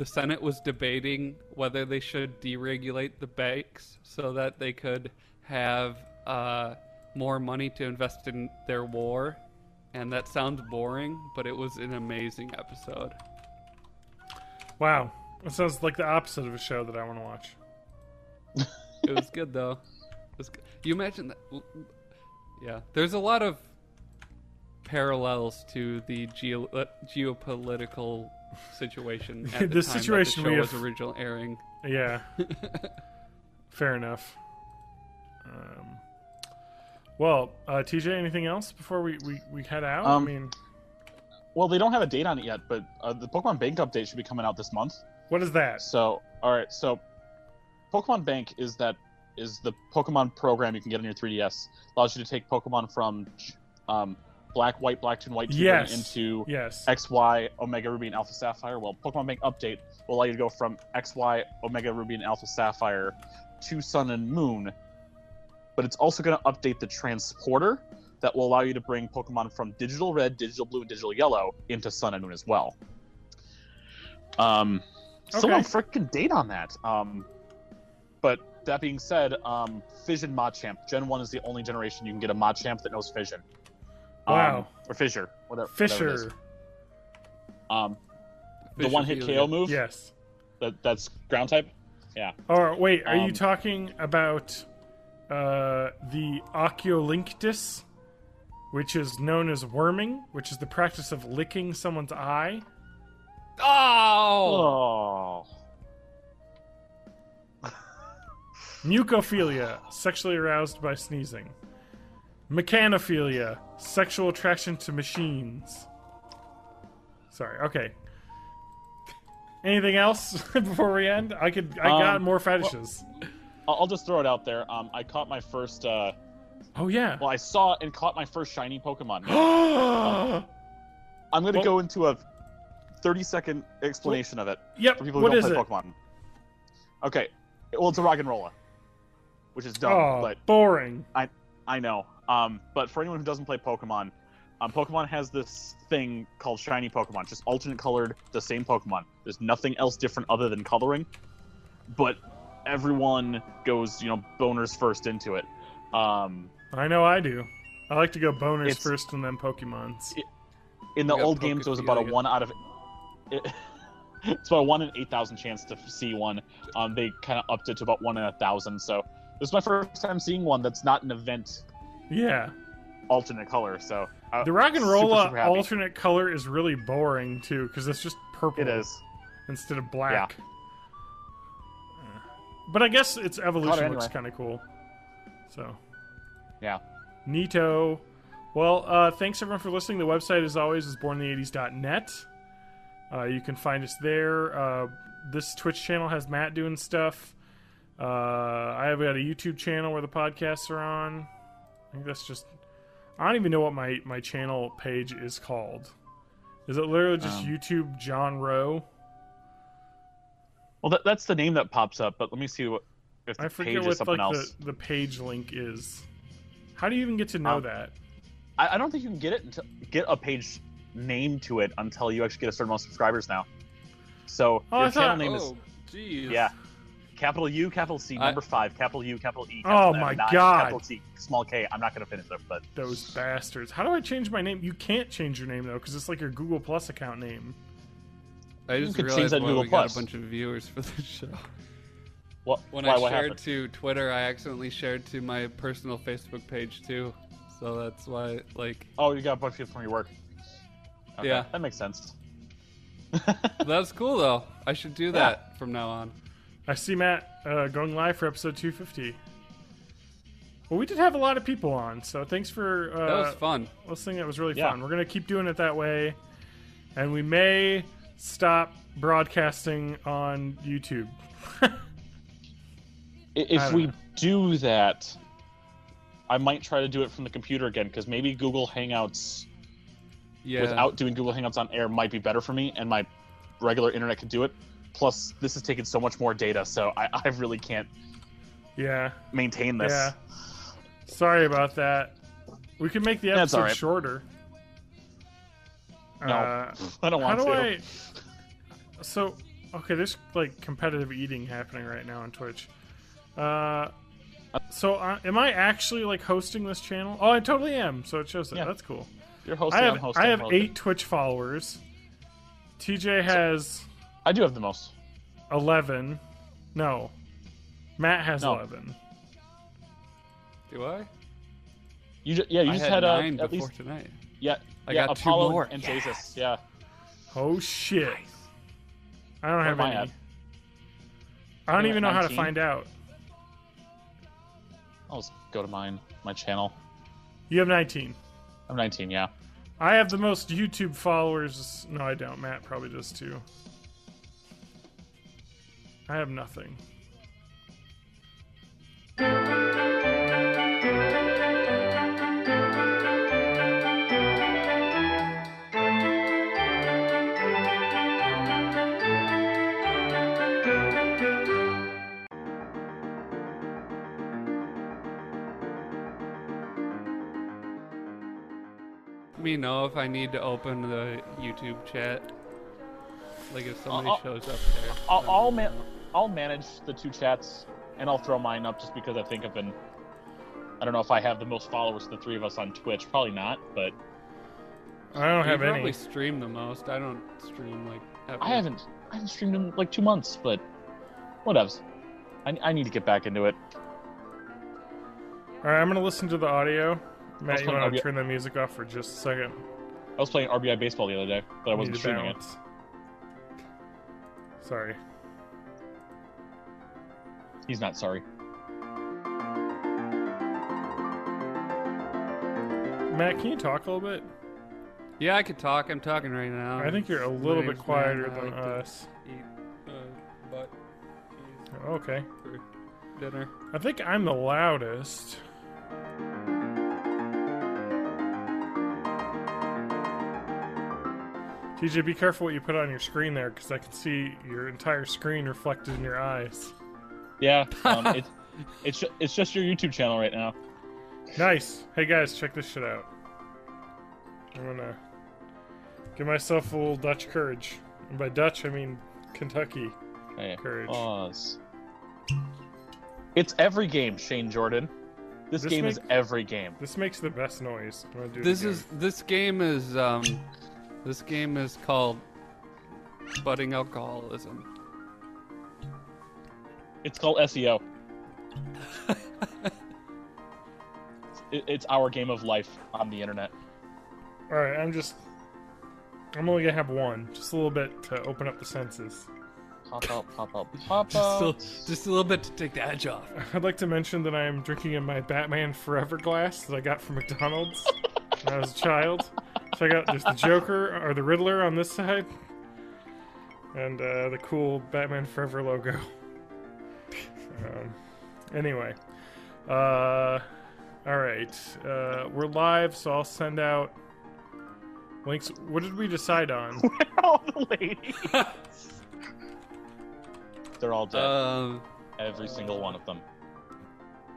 Senate was debating whether they should deregulate the banks so that they could have more money to invest in their war. And that sounds boring, but it was an amazing episode. Wow, that sounds like the opposite of a show that I want to watch. It was good, though. It was good. You imagine that? Yeah, there's a lot of parallels to the geopolitical situation at The the time situation that the we show have- was original airing. Yeah. Fair enough. Well, TJ, anything else before we head out? I mean, Well, they don't have a date on it yet, but the Pokemon Bank update should be coming out this month. what is that? So, all right. So, Pokemon Bank is the Pokemon program you can get on your 3DS. Allows you to take Pokemon from Black, White, Black 2, and White 2 Yes. into Yes. XY, Omega Ruby, and Alpha Sapphire. Well, Pokemon Bank update will allow you to go from XY, Omega Ruby, and Alpha Sapphire to Sun and Moon. But it's also going to update the transporter that will allow you to bring Pokemon from Digital Red, Digital Blue, and Digital Yellow into Sun and Moon as well. Still no freaking date on that. But that being said, Fission Machamp. Gen 1 is the only generation you can get a Machamp that knows Fission. Wow. Or Fissure. Whatever it is. Fisher. The one-hit KO move? Yes. That's ground type? Yeah. Or wait, are you talking about the Oculolinctus, which is known as worming, which is the practice of licking someone's eye? Oh! Mucophilia, sexually aroused by sneezing. Mechanophilia, sexual attraction to machines. Sorry, okay. Anything else before we end? I got more fetishes. I'll just throw it out there. I caught my first... oh, yeah. Well, I saw and caught my first shiny Pokemon. Oh, I'm going to go into a 30-second explanation of it. Yep, For people who what don't is play it? Pokemon. Okay. Well, it's a Roggenrola. Which is dumb, Oh, but boring. I know. But for anyone who doesn't play Pokemon, Pokemon has this thing called shiny Pokemon. Just alternate colored, the same Pokemon. There's nothing else different other than coloring. But everyone goes, boners first into it. I know I do. I like to go boners first and then Pokemons. In the You got old games, it was about a Pokephilia. 1 out of... It's about a 1 in 8,000 chance to see one. They kind of upped it to about 1 in 1,000. So this is my first time seeing one that's not an event Yeah. alternate color. So The Roggenrola super happy. alternate color is really boring, too, because it's just purple. It is. Instead of black. But I guess its evolution Anyway. looks kind of cool. So, Yeah. neato. Well, thanks everyone for listening. The website, as always, is borntheeighties.net. You can find us there. This Twitch channel has Matt doing stuff. I have got a YouTube channel where the podcasts are on. I think that's just... I don't even know what my channel page is called. Is it literally just YouTube John Rowe? Well, that's the name that pops up, but let me see if the I forget page is what something like else. the page link is. How do you even get to know that? I don't think you can get a page name to it until you actually get a certain amount of subscribers now. So Oh, your I channel thought- name Oh, jeez. is capital U, capital C, number 5, capital U, capital E. Oh Capital M, my 9, God. Capital T, small K. I'm not going to finish it, but Those bastards. How do I change my name? You can't change your name, though, because it's like your Google Plus account name. I just could change realized that to why Google we got Plus. a bunch of viewers for this show. what? When why, I what shared happened? to Twitter, I accidentally shared to my personal Facebook page too. So that's why, Oh, you got a bunch of people from your work. Okay, Yeah. that makes sense. that's cool though. I should do that from now on. I see Matt going live for episode 250. Well, we did have a lot of people on, so thanks for That was fun. listening. That was really Yeah. fun. We're going to keep doing it that way, and we may stop broadcasting on YouTube. I If don't we know. do that, I might try to do it from the computer again, because maybe Google Hangouts Yeah. without doing Google Hangouts on air might be better for me, and my regular internet could do it. Plus, this is taking so much more data, so I really can't Yeah. maintain this. Yeah. Sorry about that. We could make the That's episode all right. shorter. No, I don't How want do to. I? So, okay, there's like competitive eating happening right now on Twitch. Am I actually like hosting this channel? Oh, I totally am. So it shows that. Yeah. That's cool. You're hosting. I'm hosting. I have hosting. 8 Twitch followers. TJ has I do have the most. 11. No, Matt has No. 11. Do I? You I just had had 9 at before least tonight. Yeah, I yeah, got two Apollo more. and Yes. Jesus. Yeah. Oh shit! I don't have am I any. at? I don't I'm even at know how to 19. find out. I'll just go to my channel. You have 19. I'm 19. Yeah. I have the most YouTube followers. No, I don't. Matt probably does too. I have nothing. Let me know if I need to open the YouTube chat. Like if somebody shows up there. I'll manage the two chats, and I'll throw mine up just because I think I don't know if I have the most followers of the three of us on Twitch. Probably not, but I don't have You probably any. stream the most. I don't stream like ever. I haven't streamed in like 2 months, but whatevs. I need to get back into it. All right, I'm gonna listen to the audio. Matt, you playing want to RBI turn the music off for just a second? I was playing RBI baseball the other day, but I Need wasn't to streaming it. balance. Sorry. He's not sorry. Matt, can you talk a little bit? Yeah, I could talk. I'm talking right now. I think you're a My little bit name's quieter Matt, than and I like us. to Eat butt cheese Okay. for dinner. I think I'm the loudest. TJ, be careful what you put on your screen there, because I can see your entire screen reflected in your eyes. Yeah, it's just your YouTube channel right now. Nice. Hey guys, check this shit out. I'm gonna give myself a little Dutch courage. And by Dutch, I mean Kentucky Hey, courage. pause. It's every game, Shane Jordan. This game is every game. This makes the best noise. I'm gonna do it This again. this game is called budding alcoholism. It's called SEO. It's our game of life on the internet. Alright, I'm only gonna have one. Just a little bit to open up the senses. Pop up, pop up, pop up. Just a little bit to take the edge off. I'd like to mention that I am drinking in my Batman Forever glass that I got from McDonald's when I was a child. So I got there's the Joker or the Riddler on this side, and the cool Batman Forever logo. Anyway, all right, we're live, so I'll send out links. What did we decide on? Where are all the ladies? They're all dead. Every single one of them.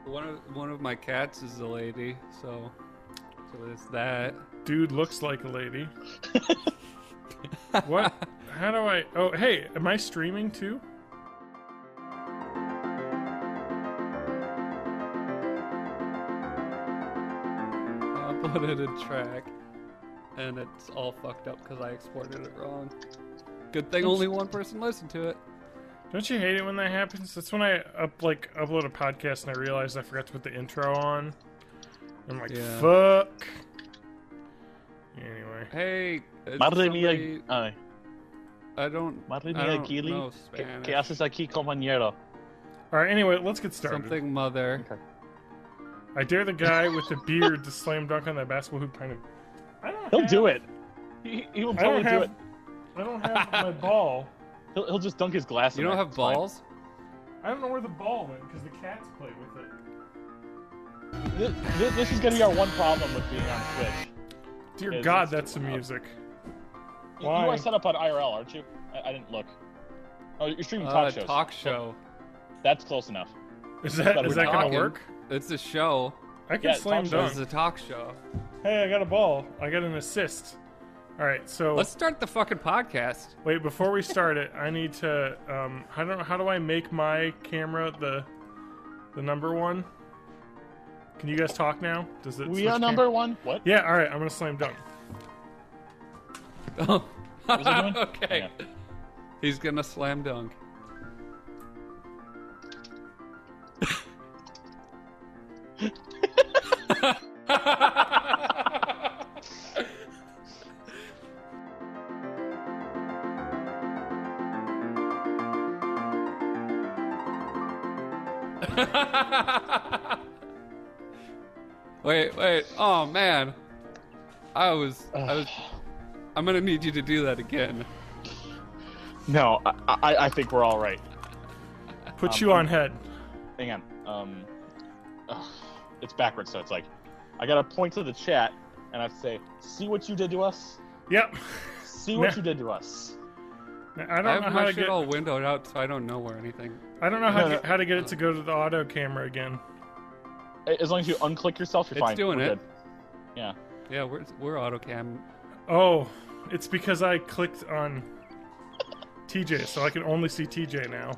One of my cats is a lady, so there's that. Dude looks like a lady. What? How do I? Oh, hey, am I streaming too? I uploaded a track, and it's all fucked up because I exported it wrong. Good thing only one person listened to it. Don't you hate it when that happens? That's when I upload a podcast and I realized I forgot to put the intro on. I'm like, Yeah. fuck. Anyway, Hey, Madre mia, somebody, I don't Gili, know Spanish. ¿Qué haces aquí, compañero? all right. Anyway, let's get started. Something mother. Okay. I dare the guy with the beard to slam dunk on that basketball hoop. Kind of. He'll do it. He will I don't totally do have. it. I don't have my ball. He'll just dunk his glass. You in don't there. have It's fine. balls? I don't know where the ball went because the cats played with it. This is gonna be our one problem with being on Twitch. Dear It's- God, it's that's too some loud. music. You Why? are set up on IRL, aren't you? I didn't look. Oh, you're streaming talk shows. Talk show. That's close enough. Is that We're gonna talking. work? It's a show. I can Yeah, slam talk show. dunk. It's a talk show. Hey, I got a ball. I got an assist. All right, so Let's start the fucking podcast. wait. Before we start it, I need to. How do I make my camera the number one? Can you guys talk now? Does it? We switch are number one. What? Yeah. All right. I'm gonna slam dunk. Oh, What was I doing? okay. Yeah. He's gonna slam dunk. Wait. Oh man, I'm gonna need you to do that again. No, I think we're all right. Put you on head. Hang on. It's backwards, so it's like I gotta point to the chat and I have to say, "See what you did to us." Yep. See what you did to us. I don't know have how my to shit get. all windowed out, so I don't know where anything. I don't know how to get it to go to the auto camera again. As long as you unclick yourself, you're It's fine. doing We're it. Good. Yeah. Yeah, we're autocam. Oh, it's because I clicked on TJ, so I can only see TJ now.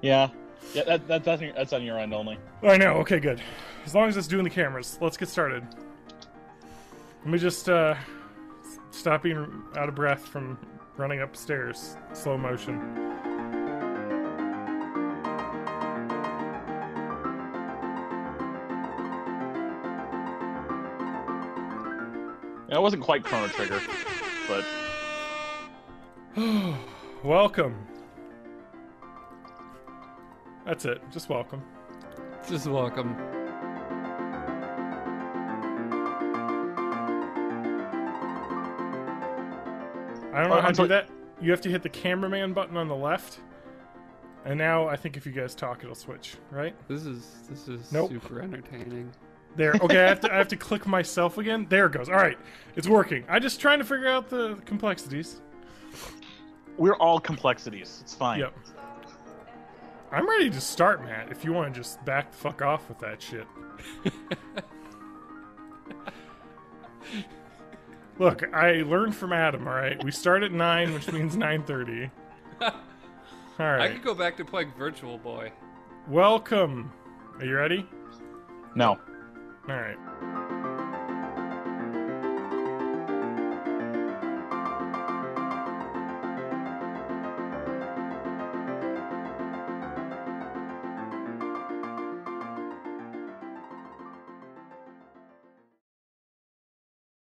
Yeah. Yeah. That's on your end only. I know. Okay, good. As long as it's doing the cameras, let's get started. Let me just stop being out of breath from running upstairs, slow motion. Yeah, it wasn't quite Chrono Trigger, but Welcome. That's it. Just welcome. Just welcome. I don't know how to do that. You have to hit the cameraman button on the left. And now I think if you guys talk, it'll switch, right? This is Nope. super entertaining. There. Okay, I have to click myself again. There it goes. All right, it's working. I'm just trying to figure out the complexities. we're all complexities. It's fine. Yep. I'm ready to start, Matt. If you want to just back the fuck off with that shit. Look, I learned from Adam. All right, we start at 9, which means 9:30. All right. I could go back to playing Virtual Boy. Welcome. Are you ready? No. All right.